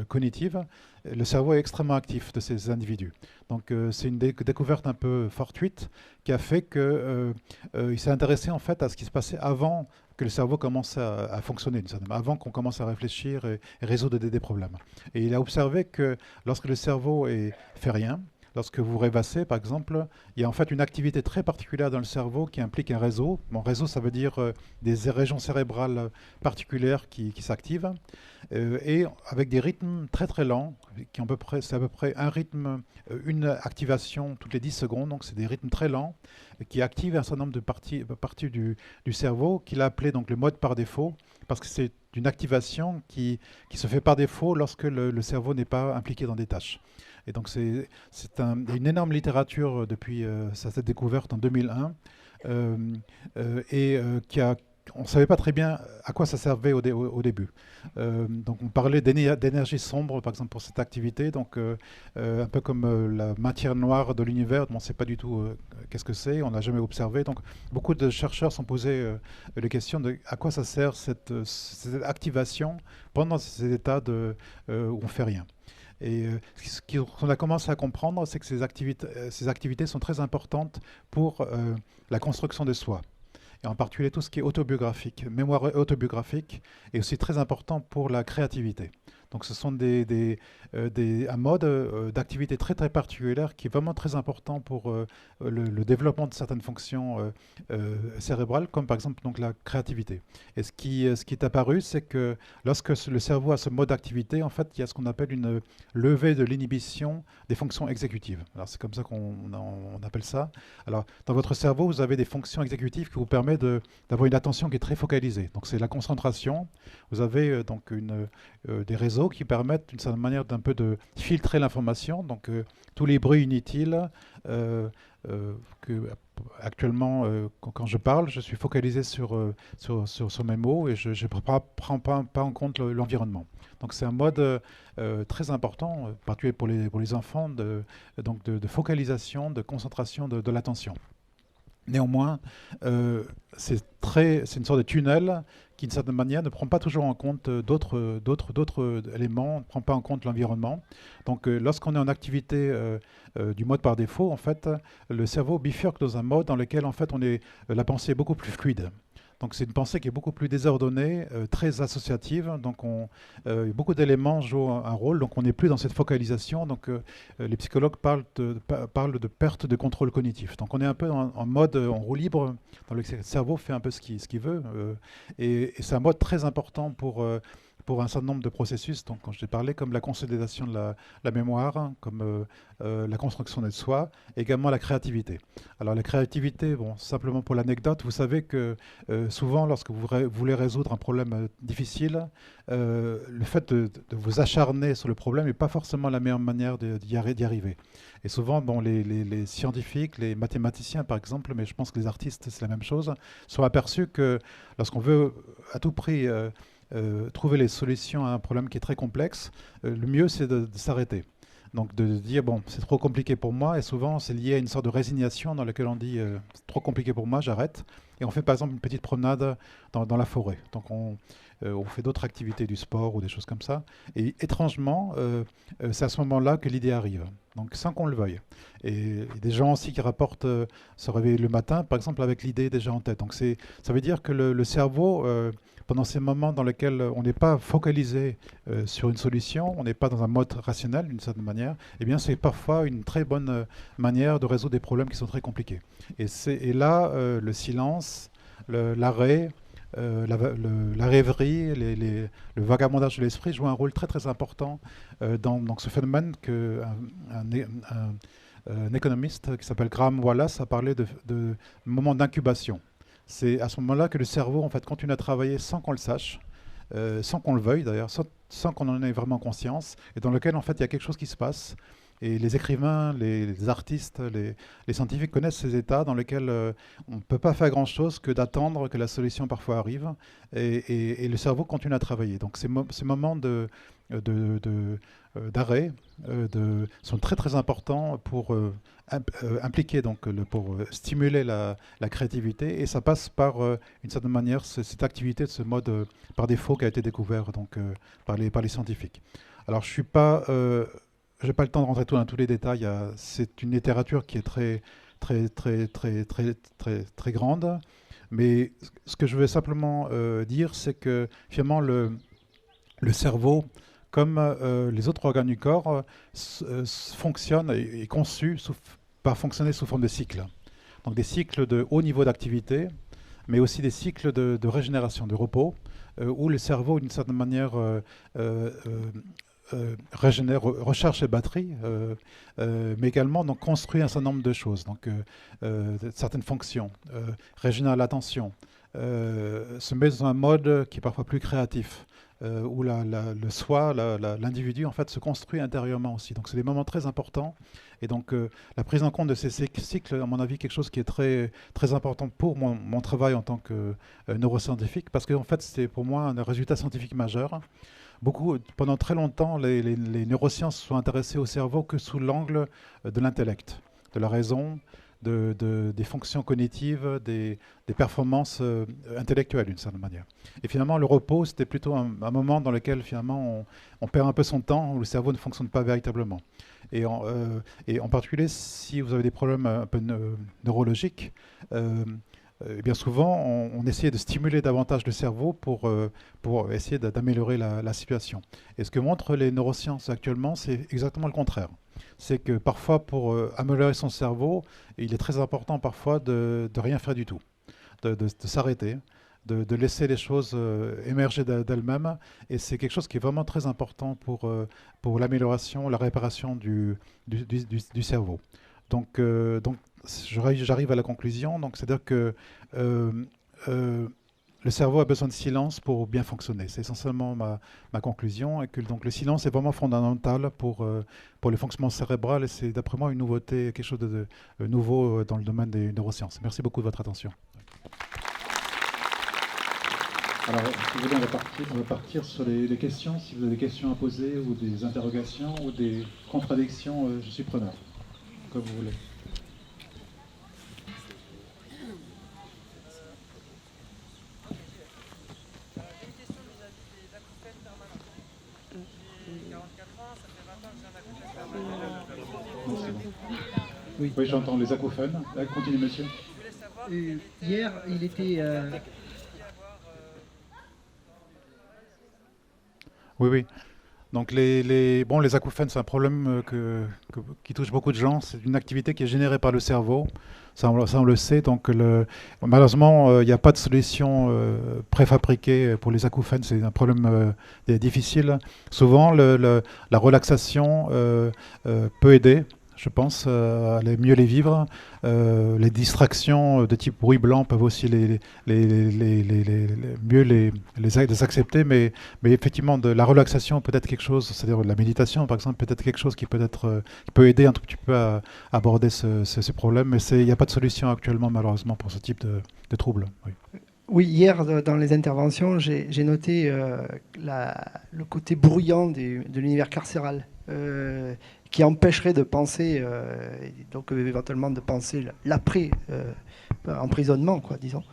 cognitive, le cerveau est extrêmement actif de ces individus. Donc c'est une découverte un peu fortuite qui a fait qu'il s'est intéressé en fait à ce qui se passait avant que le cerveau commence à fonctionner, avant qu'on commence à réfléchir et résoudre des problèmes. Et il a observé que lorsque le cerveau fait rien, lorsque vous rêvassez, par exemple, il y a en fait une activité très particulière dans le cerveau qui implique un réseau. Bon, réseau, ça veut dire des régions cérébrales particulières qui s'activent, et avec des rythmes très très lents, c'est à peu près un rythme, une activation toutes les 10 secondes, donc c'est des rythmes très lents qui activent un certain nombre de parties du cerveau qu'il a appelé donc le mode par défaut, parce que c'est une activation qui se fait par défaut lorsque le cerveau n'est pas impliqué dans des tâches. Et donc c'est une énorme littérature depuis cette découverte en 2001 on ne savait pas très bien à quoi ça servait au début. Donc on parlait d'énergie sombre, par exemple, pour cette activité, donc un peu comme la matière noire de l'univers, on ne sait pas du tout qu'est-ce que c'est, on n'a jamais observé. Donc beaucoup de chercheurs sont posés les questions de à quoi ça sert cette activation pendant ces états où on ne fait rien. Et ce qu'on a commencé à comprendre, c'est que ces activités sont très importantes pour la construction de soi. Et en particulier tout ce qui est autobiographique, mémoire autobiographique, est aussi très important pour la créativité. Donc ce sont un mode d'activité très très particulière qui est vraiment très important pour le développement de certaines fonctions cérébrales, comme par exemple donc, la créativité. Et ce qui est apparu, c'est que lorsque le cerveau a ce mode d'activité, en fait, il y a ce qu'on appelle une levée de l'inhibition des fonctions exécutives. Alors c'est comme ça qu'on appelle ça. Alors dans votre cerveau, vous avez des fonctions exécutives qui vous permettent d'avoir une attention qui est très focalisée. Donc c'est la concentration. Vous avez donc des réseaux qui permettent d'une certaine manière d'un peu de filtrer l'information. Donc tous les bruits inutiles actuellement, quand je parle, je suis focalisé sur mes mots et je ne prends pas en compte l'environnement. Donc c'est un mode très important, particulièrement pour les enfants, donc de focalisation, de concentration de l'attention. Néanmoins, c'est une sorte de tunnel qui, d'une certaine manière, ne prend pas toujours en compte d'autres éléments, ne prend pas en compte l'environnement. Donc, lorsqu'on est en activité du mode par défaut, en fait, le cerveau bifurque dans un mode dans lequel, en fait, la pensée est beaucoup plus fluide. Donc c'est une pensée qui est beaucoup plus désordonnée, très associative. Donc beaucoup d'éléments jouent un rôle. Donc on n'est plus dans cette focalisation. Donc les psychologues parlent de perte de contrôle cognitif. Donc on est un peu en mode en roue libre, dans lequel le cerveau fait un peu ce qu'il veut. Et c'est un mode très important pour un certain nombre de processus, donc quand je t'ai parlé, comme la consolidation de la mémoire, comme la construction de soi, également la créativité. Alors la créativité, bon, simplement pour l'anecdote, vous savez que souvent lorsque vous voulez résoudre un problème difficile, le fait de vous acharner sur le problème n'est pas forcément la meilleure manière d'y arriver. Et souvent, bon, les scientifiques, les mathématiciens par exemple, mais je pense que les artistes c'est la même chose, sont aperçus que lorsqu'on veut à tout prix trouver les solutions à un problème qui est très complexe, le mieux c'est de s'arrêter. Donc de dire, bon, c'est trop compliqué pour moi, et souvent c'est lié à une sorte de résignation dans laquelle on dit, c'est trop compliqué pour moi, j'arrête. Et on fait par exemple une petite promenade dans la forêt. Donc on fait d'autres activités, du sport ou des choses comme ça. Et étrangement, c'est à ce moment-là que l'idée arrive, donc sans qu'on le veuille. Et des gens aussi qui rapportent se réveiller le matin, par exemple, avec l'idée déjà en tête. Donc ça veut dire que le cerveau, pendant ces moments dans lesquels on n'est pas focalisé sur une solution, on n'est pas dans un mode rationnel d'une certaine manière, eh bien c'est parfois une très bonne manière de résoudre des problèmes qui sont très compliqués. Et là, le silence, l'arrêt, la rêverie, le vagabondage de l'esprit jouent un rôle très très important dans ce phénomène un économiste qui s'appelle Graham Wallace a parlé de moment d'incubation. C'est à ce moment-là que le cerveau en fait continue à travailler sans qu'on le sache, sans qu'on le veuille d'ailleurs, sans qu'on en ait vraiment conscience, et dans lequel en fait il y a quelque chose qui se passe. Et les écrivains, les artistes, les scientifiques connaissent ces états dans lesquels on ne peut pas faire grand-chose que d'attendre que la solution parfois arrive, et le cerveau continue à travailler. Donc ces moments d'arrêt sont très très importants pour impliquer, donc, pour stimuler la créativité, et ça passe par, une certaine manière, cette activité de ce mode par défaut qui a été découvert donc, par les scientifiques. Alors je n'ai pas le temps de rentrer dans tous les détails. C'est une littérature qui est très, très, très, très, très, très, très grande. Mais ce que je veux simplement dire, c'est que finalement le cerveau, comme les autres organes du corps, fonctionne et est conçu par fonctionner sous forme de cycles. Donc des cycles de haut niveau d'activité, mais aussi des cycles de régénération, de repos, où le cerveau, d'une certaine manière, régénère, recharge ses batteries, mais également donc, construit un certain nombre de choses, donc certaines fonctions, régénère l'attention, se met dans un mode qui est parfois plus créatif, où le soi, l'individu en fait se construit intérieurement aussi. Donc c'est des moments très importants, et donc la prise en compte de ces cycles, à mon avis, quelque chose qui est très très important pour mon travail en tant que neuroscientifique, parce que en fait c'est pour moi un résultat scientifique majeur. Pendant très longtemps, les neurosciences se sont intéressées au cerveau que sous l'angle de l'intellect, de la raison, des fonctions cognitives, des performances intellectuelles d'une certaine manière. Et finalement, le repos, c'était plutôt un moment dans lequel finalement on perd un peu son temps, où le cerveau ne fonctionne pas véritablement. Et en particulier, si vous avez des problèmes un peu neurologiques, bien souvent, on essayait de stimuler davantage le cerveau pour essayer d'améliorer la situation. Et ce que montrent les neurosciences actuellement, c'est exactement le contraire. C'est que parfois, pour améliorer son cerveau, il est très important parfois de rien faire du tout, de s'arrêter, de laisser les choses émerger d'elles-mêmes. Et c'est quelque chose qui est vraiment très important pour l'amélioration, la réparation du cerveau. Donc j'arrive à la conclusion. Donc, c'est-à-dire que le cerveau a besoin de silence pour bien fonctionner. C'est essentiellement ma conclusion. Et que donc, le silence est vraiment fondamental pour le fonctionnement cérébral. Et c'est, d'après moi, une nouveauté, quelque chose de nouveau dans le domaine des neurosciences. Merci beaucoup de votre attention. Alors, si vous voulez, on va partir sur les questions. Si vous avez des questions à poser ou des interrogations ou des contradictions, je suis preneur, comme vous voulez. Oui, j'entends les acouphènes. Continuez, monsieur. Hier, il était... Oui. Donc les acouphènes, c'est un problème qui touche beaucoup de gens. C'est une activité qui est générée par le cerveau. Ça, on le sait. Donc malheureusement, il n'y a pas de solution préfabriquée pour les acouphènes. C'est un problème difficile. Souvent, la relaxation peut aider. Je pense à mieux les vivre. Les distractions de type bruit blanc peuvent aussi mieux les accepter, mais effectivement, de la relaxation peut être quelque chose, c'est-à-dire la méditation, par exemple, peut être quelque chose qui peut aider un tout petit peu à aborder ce problème, mais il n'y a pas de solution actuellement, malheureusement, pour ce type de troubles. Oui. Oui, hier, dans les interventions, j'ai noté le côté bruyant de l'univers carcéral, qui empêcherait de penser, donc éventuellement de penser l'après-emprisonnement, disons.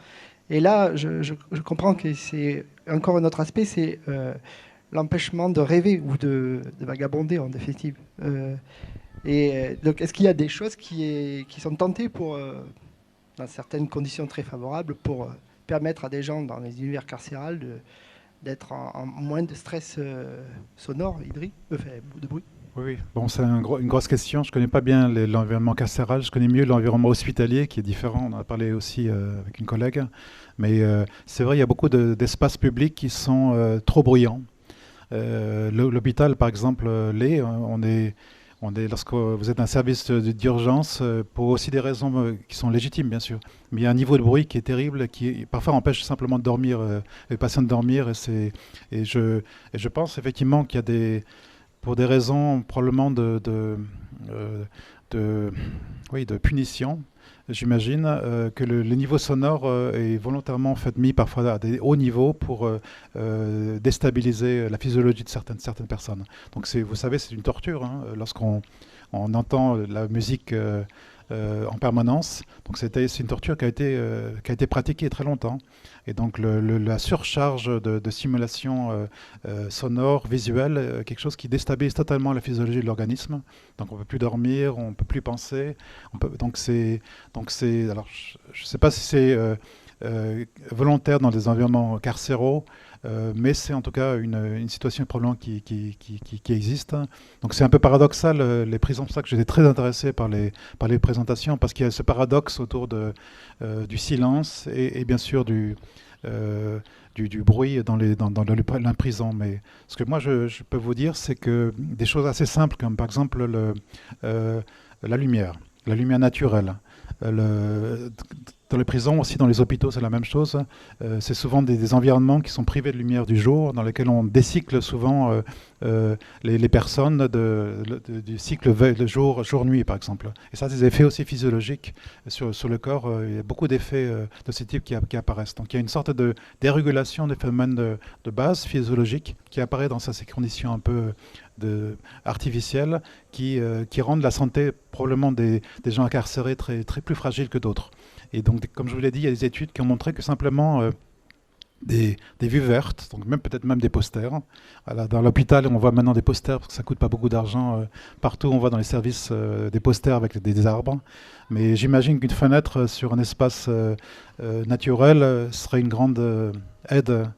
Et là, je comprends que c'est encore un autre aspect, c'est l'empêchement de rêver ou de vagabonder en définitive. Donc, est-ce qu'il y a des choses qui sont tentées pour, dans certaines conditions très favorables, pour permettre à des gens dans les univers carcérales d'être en moins de stress sonore, hydrique, de bruit? Oui, oui. Bon, c'est une grosse question. Je ne connais pas bien l'environnement carcéral. Je connais mieux l'environnement hospitalier qui est différent. On en a parlé aussi avec une collègue. Mais c'est vrai, il y a beaucoup d'espaces publics qui sont trop bruyants. L'hôpital, par exemple, lorsque vous êtes un service d'urgence, pour aussi des raisons qui sont légitimes, bien sûr. Mais il y a un niveau de bruit qui est terrible, qui parfois empêche simplement de dormir, les patients de dormir. Et je pense effectivement qu'il y a pour des raisons probablement euh, de, oui, de punition, j'imagine, que le niveau sonore est volontairement en fait, mis parfois à des hauts niveaux pour déstabiliser la physiologie de certaines personnes. Donc vous savez, c'est une torture hein, lorsqu'on entend la musique en permanence. Donc c'est une torture qui a été pratiquée très longtemps. Et donc la surcharge de simulation sonore, visuelle, quelque chose qui déstabilise totalement la physiologie de l'organisme. Donc on ne peut plus dormir, on ne peut plus penser. Alors je ne sais pas si c'est volontaire dans des environnements carcéraux, mais c'est en tout cas une situation probablement qui existe. Donc c'est un peu paradoxal, les prisons. C'est pour ça que j'étais très intéressé par les présentations, parce qu'il y a ce paradoxe autour du silence et bien sûr du bruit dans la prison. Mais ce que moi je peux vous dire, c'est que des choses assez simples, comme par exemple la lumière naturelle. Dans les prisons, aussi dans les hôpitaux, c'est la même chose. C'est souvent des environnements qui sont privés de lumière du jour, dans lesquels on décycle souvent les personnes du cycle jour-nuit, par exemple. Et ça a des effets aussi physiologiques sur le corps. Il y a beaucoup d'effets de ce type qui apparaissent. Donc il y a une sorte de dérégulation des phénomènes de base physiologique qui apparaît dans ces conditions un peu artificielles qui rendent la santé probablement des gens incarcérés très, très plus fragiles que d'autres. Et donc, comme je vous l'ai dit, il y a des études qui ont montré que simplement des vues vertes, donc peut-être même des posters. Voilà, dans l'hôpital, on voit maintenant des posters parce que ça coûte pas beaucoup d'argent. Partout, on voit dans les services des posters avec des arbres. Mais j'imagine qu'une fenêtre sur un espace naturel serait une grande aide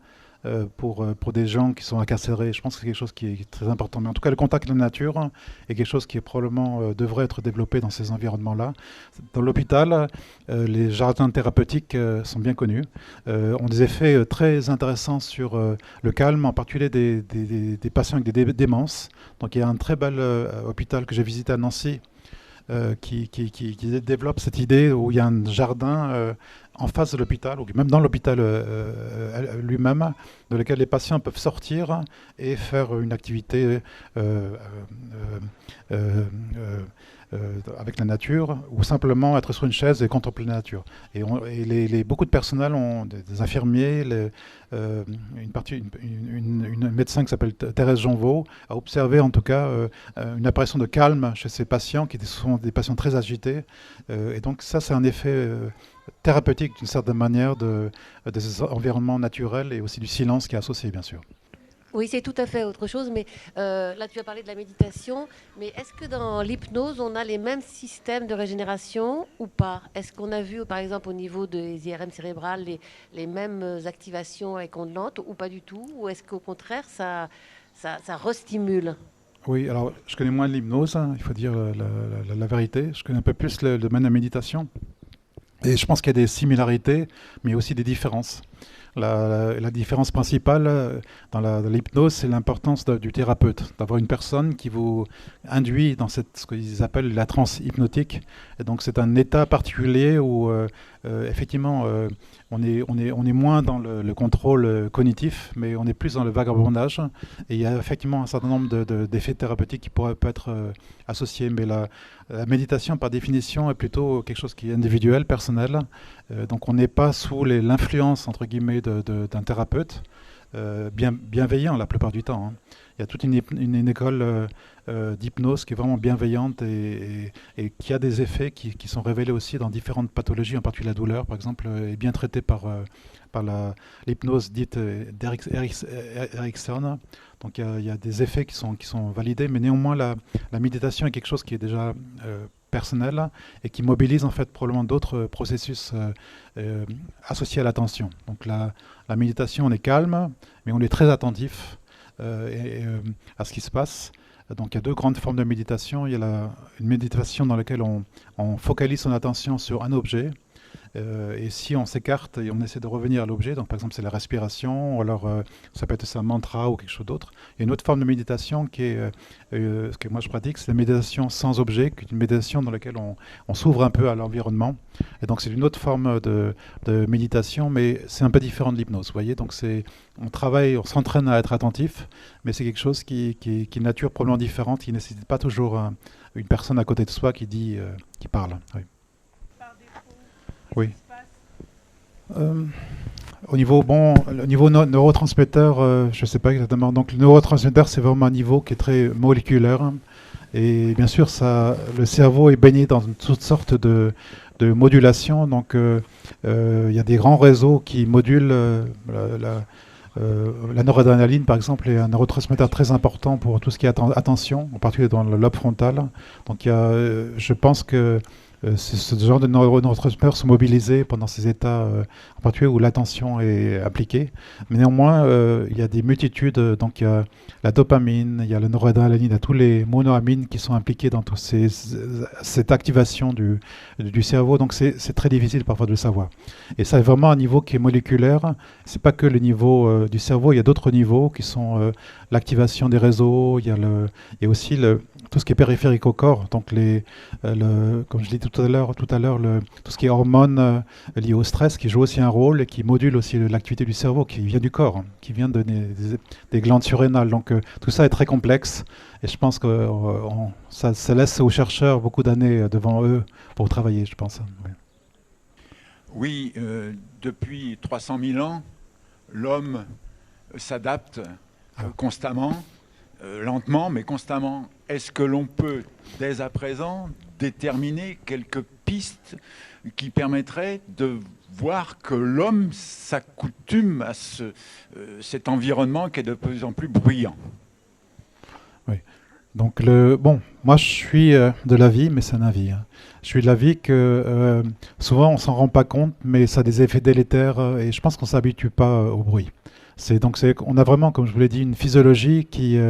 pour des gens qui sont incarcérés. Je pense que c'est quelque chose qui est très important. Mais en tout cas, le contact avec la nature est quelque chose qui est probablement devrait être développé dans ces environnements-là. Dans l'hôpital, les jardins thérapeutiques sont bien connus, ont des effets très intéressants sur le calme, en particulier des patients avec des démences. Donc il y a un très bel hôpital que j'ai visité à Nancy, qui développe cette idée où il y a un jardin en face de l'hôpital, ou même dans l'hôpital lui-même, dans lequel les patients peuvent sortir et faire une activité avec la nature, ou simplement être sur une chaise et contempler la nature. Et beaucoup de personnel, des infirmiers, une médecin qui s'appelle Thérèse Jonvaux, a observé en tout cas une apparition de calme chez ces patients, qui sont des patients très agités. Et donc ça, c'est un effet thérapeutique d'une certaine manière de ces environnements naturels, et aussi du silence qui est associé, bien sûr. Oui, c'est tout à fait autre chose, mais là tu as parlé de la méditation, mais est-ce que dans l'hypnose, on a les mêmes systèmes de régénération ou pas? Est-ce qu'on a vu, par exemple, au niveau des IRM cérébrales, les mêmes activations avec ondes lentes ou pas du tout? Ou est-ce qu'au contraire, ça restimule? Oui, alors je connais moins l'hypnose, hein, il faut dire la vérité. Je connais un peu plus le domaine de la méditation. Et je pense qu'il y a des similarités, mais aussi des différences. La différence principale dans l'hypnose, c'est l'importance du thérapeute, d'avoir une personne qui vous induit dans ce qu'ils appellent la transe hypnotique. Et donc c'est un état particulier où effectivement on est moins dans le contrôle cognitif, mais on est plus dans le vagabondage. Et il y a effectivement un certain nombre d'effets thérapeutiques qui pourraient être associés. Mais la méditation, par définition, est plutôt quelque chose qui est individuel, personnel. Donc on n'est pas sous l'influence, entre guillemets, d'un thérapeute. bienveillant la plupart du temps. Hein. Il y a toute une école d'hypnose qui est vraiment bienveillante et qui a des effets qui sont révélés aussi dans différentes pathologies, en particulier la douleur, par exemple, est bien traitée par l'hypnose dite d'Erickson. Donc il y a des effets qui sont validés, mais néanmoins la méditation est quelque chose qui est déjà personnel et qui mobilise en fait probablement d'autres processus associés à l'attention. Donc la méditation, on est calme, mais on est très attentif à ce qui se passe. Donc il y a deux grandes formes de méditation. Il y a une méditation dans laquelle on focalise son attention sur un objet. Et si on s'écarte et on essaie de revenir à l'objet, donc par exemple c'est la respiration, ou alors ça peut être un mantra ou quelque chose d'autre. Il y a une autre forme de méditation ce que moi je pratique, c'est la méditation sans objet, qui est une méditation dans laquelle on s'ouvre un peu à l'environnement. Et donc c'est une autre forme de méditation, mais c'est un peu différent de l'hypnose, vous voyez. Donc on travaille, on s'entraîne à être attentif, mais c'est quelque chose qui est nature probablement différente, qui ne nécessite pas toujours une personne à côté de soi qui parle. Oui. Oui. Au niveau neurotransmetteur, je ne sais pas exactement. Donc le neurotransmetteur, c'est vraiment un niveau qui est très moléculaire. Et bien sûr, le cerveau est baigné dans toutes sortes de modulations. Donc il y a des grands réseaux qui modulent la noradrénaline, par exemple, est un neurotransmetteur très important pour tout ce qui est attention, en particulier dans le lobe frontal. Donc je pense que ce genre de neurotransmetteurs sont mobilisés pendant ces états, en particulier où l'attention est appliquée. Mais néanmoins, il y a des multitudes. Donc, il y a la dopamine, il y a la noradrénaline, il y a tous les monoamines qui sont impliqués dans cette activation du cerveau. Donc, c'est très difficile parfois de le savoir. Et ça est vraiment un niveau qui est moléculaire. C'est pas que le niveau du cerveau. Il y a d'autres niveaux qui sont l'activation des réseaux. Il y a aussi tout ce qui est périphérique au corps. Donc, comme je l'ai dit tout à l'heure, tout ce qui est hormones liées au stress, qui joue aussi un rôle et qui module aussi l'activité du cerveau, qui vient du corps, qui vient des glandes surrénales. Donc tout ça est très complexe et je pense que ça laisse aux chercheurs beaucoup d'années devant eux pour travailler, je pense. Oui, depuis 300 000 ans, l'homme s'adapte constamment, lentement, mais constamment. Est-ce que l'on peut, dès à présent, déterminer quelques pistes qui permettraient de voir que l'homme s'accoutume à cet environnement qui est de plus en plus bruyant? Oui. Donc, moi je suis de l'avis, mais c'est un avis. Hein. Je suis de l'avis que souvent on s'en rend pas compte, mais ça a des effets délétères et je pense qu'on s'habitue pas au bruit. On a vraiment, comme je vous l'ai dit, une physiologie qui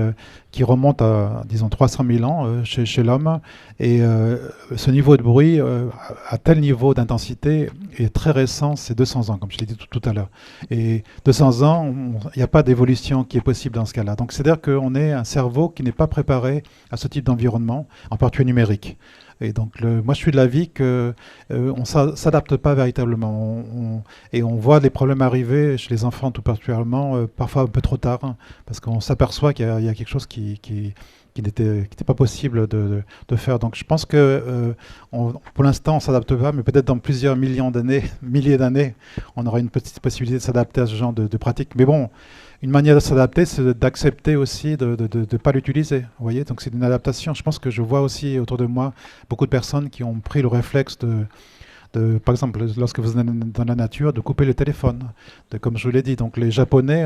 remonte à, disons, 300 000 ans chez l'homme. Et ce niveau de bruit, à tel niveau d'intensité, est très récent, c'est 200 ans, comme je l'ai dit tout à l'heure. Et 200 ans, il n'y a pas d'évolution qui est possible dans ce cas-là. Donc c'est-à-dire qu'on est un cerveau qui n'est pas préparé à ce type d'environnement, en particulier numérique. Et donc, moi, je suis de l'avis qu'on ne s'adapte pas véritablement. Et on voit les problèmes arriver chez les enfants tout particulièrement, parfois un peu trop tard, hein, parce qu'on s'aperçoit qu'il y a quelque chose qui n'était pas possible de faire. Donc, je pense que pour l'instant, on ne s'adapte pas, mais peut-être dans plusieurs milliers d'années, on aura une petite possibilité de s'adapter à ce genre de pratique. Mais bon, une manière de s'adapter, c'est d'accepter aussi de ne pas l'utiliser. Vous voyez, donc c'est une adaptation. Je pense que je vois aussi autour de moi beaucoup de personnes qui ont pris le réflexe par exemple, lorsque vous êtes dans la nature, de couper le téléphone. Comme je vous l'ai dit, donc les Japonais,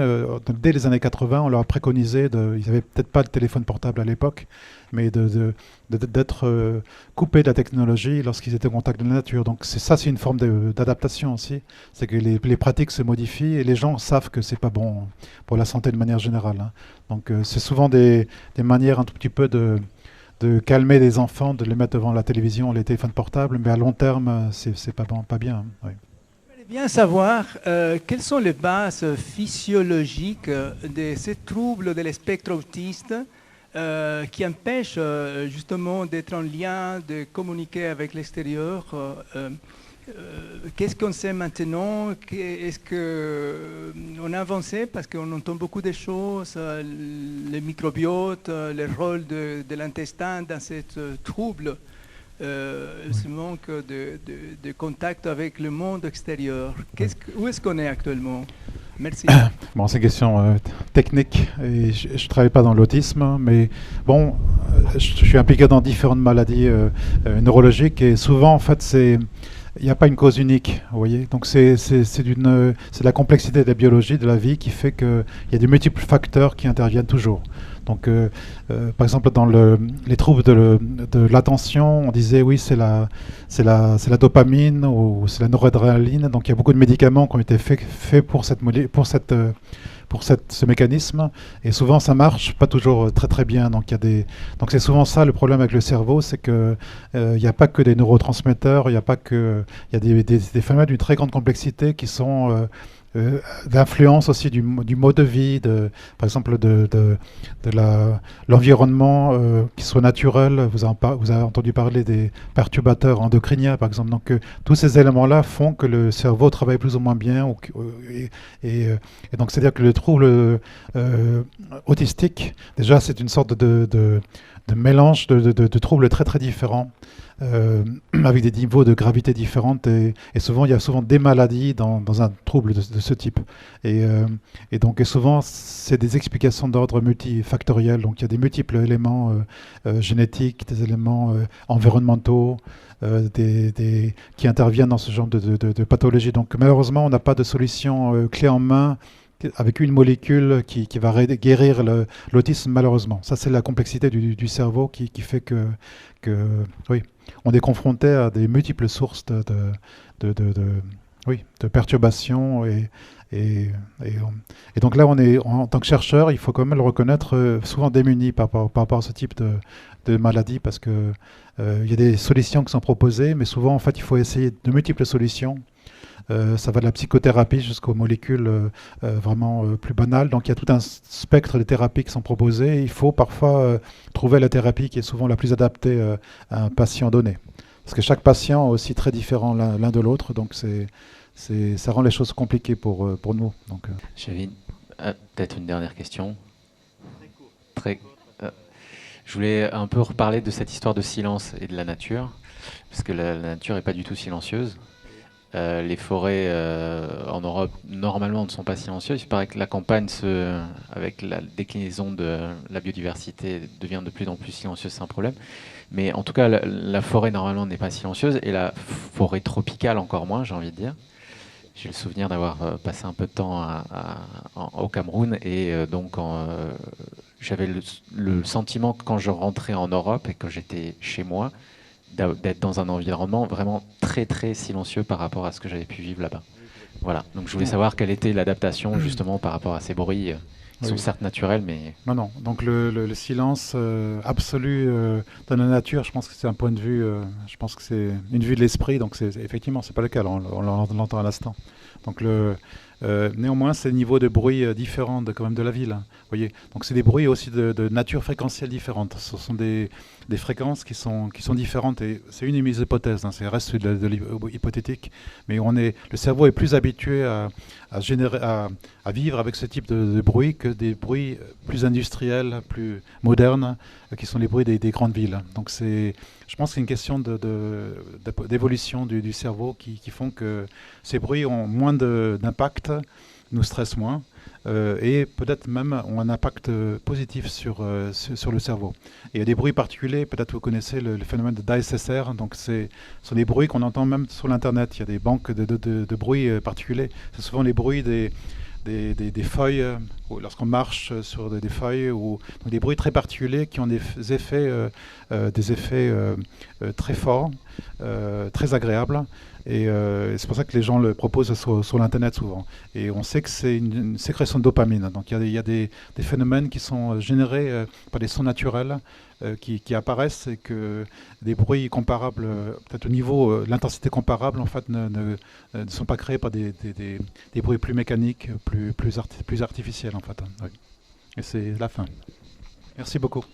dès les années 80, on leur a préconisé, ils n'avaient peut-être pas de téléphone portable à l'époque, mais d'être coupés de la technologie lorsqu'ils étaient en contact de la nature. Donc c'est une forme d'adaptation aussi. C'est que les pratiques se modifient et les gens savent que c'est pas bon pour la santé de manière générale. Hein. Donc c'est souvent des manières un tout petit peu de calmer les enfants, de les mettre devant la télévision, les téléphones portables, mais à long terme, c'est pas bien. Hein. Oui. J'aimerais bien savoir quelles sont les bases physiologiques de ces troubles de l'espectre autiste qui empêchent justement d'être en lien, de communiquer avec l'extérieur. Qu'est-ce qu'on sait maintenant? Est-ce qu'on a avancé parce qu'on entend beaucoup de choses, les microbiotes, le rôle de l'intestin dans ce trouble, ce manque de contact avec le monde extérieur. Où est-ce qu'on est actuellement? Merci. Bon, c'est une question technique et je ne travaille pas dans l'autisme, mais bon, je suis impliqué dans différentes maladies neurologiques et souvent, en fait, il n'y a pas une cause unique, vous voyez. Donc c'est de la complexité de la biologie, de la vie, qui fait qu'il y a des multiples facteurs qui interviennent toujours. Donc, par exemple, dans les troubles de l'attention, on disait oui, c'est la dopamine ou c'est la noradrénaline. Donc, il y a beaucoup de médicaments qui ont été faits pour ce mécanisme, et souvent ça marche pas toujours très très bien. Donc c'est souvent ça le problème avec le cerveau, c'est que il n'y a pas que des neurotransmetteurs, il y a des phénomènes d'une très grande complexité qui sont d'influence aussi du mode de vie, par exemple de l'environnement qui soit naturel. Vous avez entendu parler des perturbateurs endocriniens, par exemple. Donc tous ces éléments-là font que le cerveau travaille plus ou moins bien. Et donc c'est-à-dire que le trouble autistique, déjà c'est une sorte de mélange de troubles très très différents. Avec des niveaux de gravité différentes et souvent il y a souvent des maladies dans un trouble de ce type et donc souvent c'est des explications d'ordre multifactoriel, donc il y a des multiples éléments génétiques, des éléments environnementaux qui interviennent dans ce genre de pathologie. Donc malheureusement on n'a pas de solution clé en main avec une molécule qui va guérir l'autisme, malheureusement. Ça, c'est la complexité du cerveau qui fait que oui, on est confronté à des multiples sources de perturbations. Et donc là, en tant que chercheur, il faut quand même le reconnaître, souvent démuni par rapport à ce type de maladie, parce qu'il y a des solutions qui sont proposées, mais souvent, en fait, il faut essayer de multiples solutions. Ça va de la psychothérapie jusqu'aux molécules vraiment plus banales. Donc il y a tout un spectre de thérapies qui sont proposées. Il faut parfois trouver la thérapie qui est souvent la plus adaptée à un patient donné. Parce que chaque patient est aussi très différent l'un de l'autre. Donc ça rend les choses compliquées pour nous. Donc, J'avais peut-être une dernière question. Je voulais un peu reparler de cette histoire de silence et de la nature. Parce que la nature n'est pas du tout silencieuse. Les forêts en Europe, normalement, ne sont pas silencieuses. Il paraît que la campagne, avec la déclinaison de la biodiversité, devient de plus en plus silencieuse, c'est un problème. Mais en tout cas, la forêt, normalement, n'est pas silencieuse. Et la forêt tropicale, encore moins, j'ai envie de dire. J'ai le souvenir d'avoir passé un peu de temps au Cameroun. Et donc, j'avais le sentiment que quand je rentrais en Europe et que j'étais chez moi, d'être dans un environnement vraiment très très silencieux par rapport à ce que j'avais pu vivre là-bas. Voilà, donc je voulais savoir quelle était l'adaptation justement par rapport à ces bruits qui sont certes naturels, mais... Non, donc le silence absolu dans la nature, je pense que c'est un point de vue, je pense que c'est une vue de l'esprit, donc effectivement c'est pas le cas, on l'entend à l'instant. Donc néanmoins, c'est des niveaux de bruit différents quand même de la ville. Voyez, donc c'est des bruits aussi de nature fréquentielle différente. Ce sont des fréquences qui sont différentes. Et c'est une de mes hypothèses. Ça reste de l'hypothétique. Mais le cerveau est plus habitué à vivre avec ce type de bruit que des bruits plus industriels, plus modernes, qui sont les bruits des grandes villes. Donc je pense que c'est une question d'évolution du cerveau qui font que ces bruits ont moins d'impact, nous stressent moins, et peut-être même ont un impact positif sur le cerveau. Et il y a des bruits particuliers, peut-être vous connaissez le phénomène d'ASSR, donc ce sont des bruits qu'on entend même sur l'Internet. Il y a des banques de bruits particuliers. C'est souvent les bruits des feuilles, lorsqu'on marche sur des feuilles, ou donc des bruits très particuliers qui ont des effets très forts, très agréables. Et c'est pour ça que les gens le proposent sur l'Internet souvent. Et on sait que c'est une sécrétion de dopamine. Donc il y a des phénomènes qui sont générés par des sons naturels qui apparaissent, et que des bruits comparables, peut-être au niveau, l'intensité comparable, en fait, ne sont pas créés par des bruits plus mécaniques, plus artificiels, en fait. Oui. Et c'est la fin. Merci beaucoup.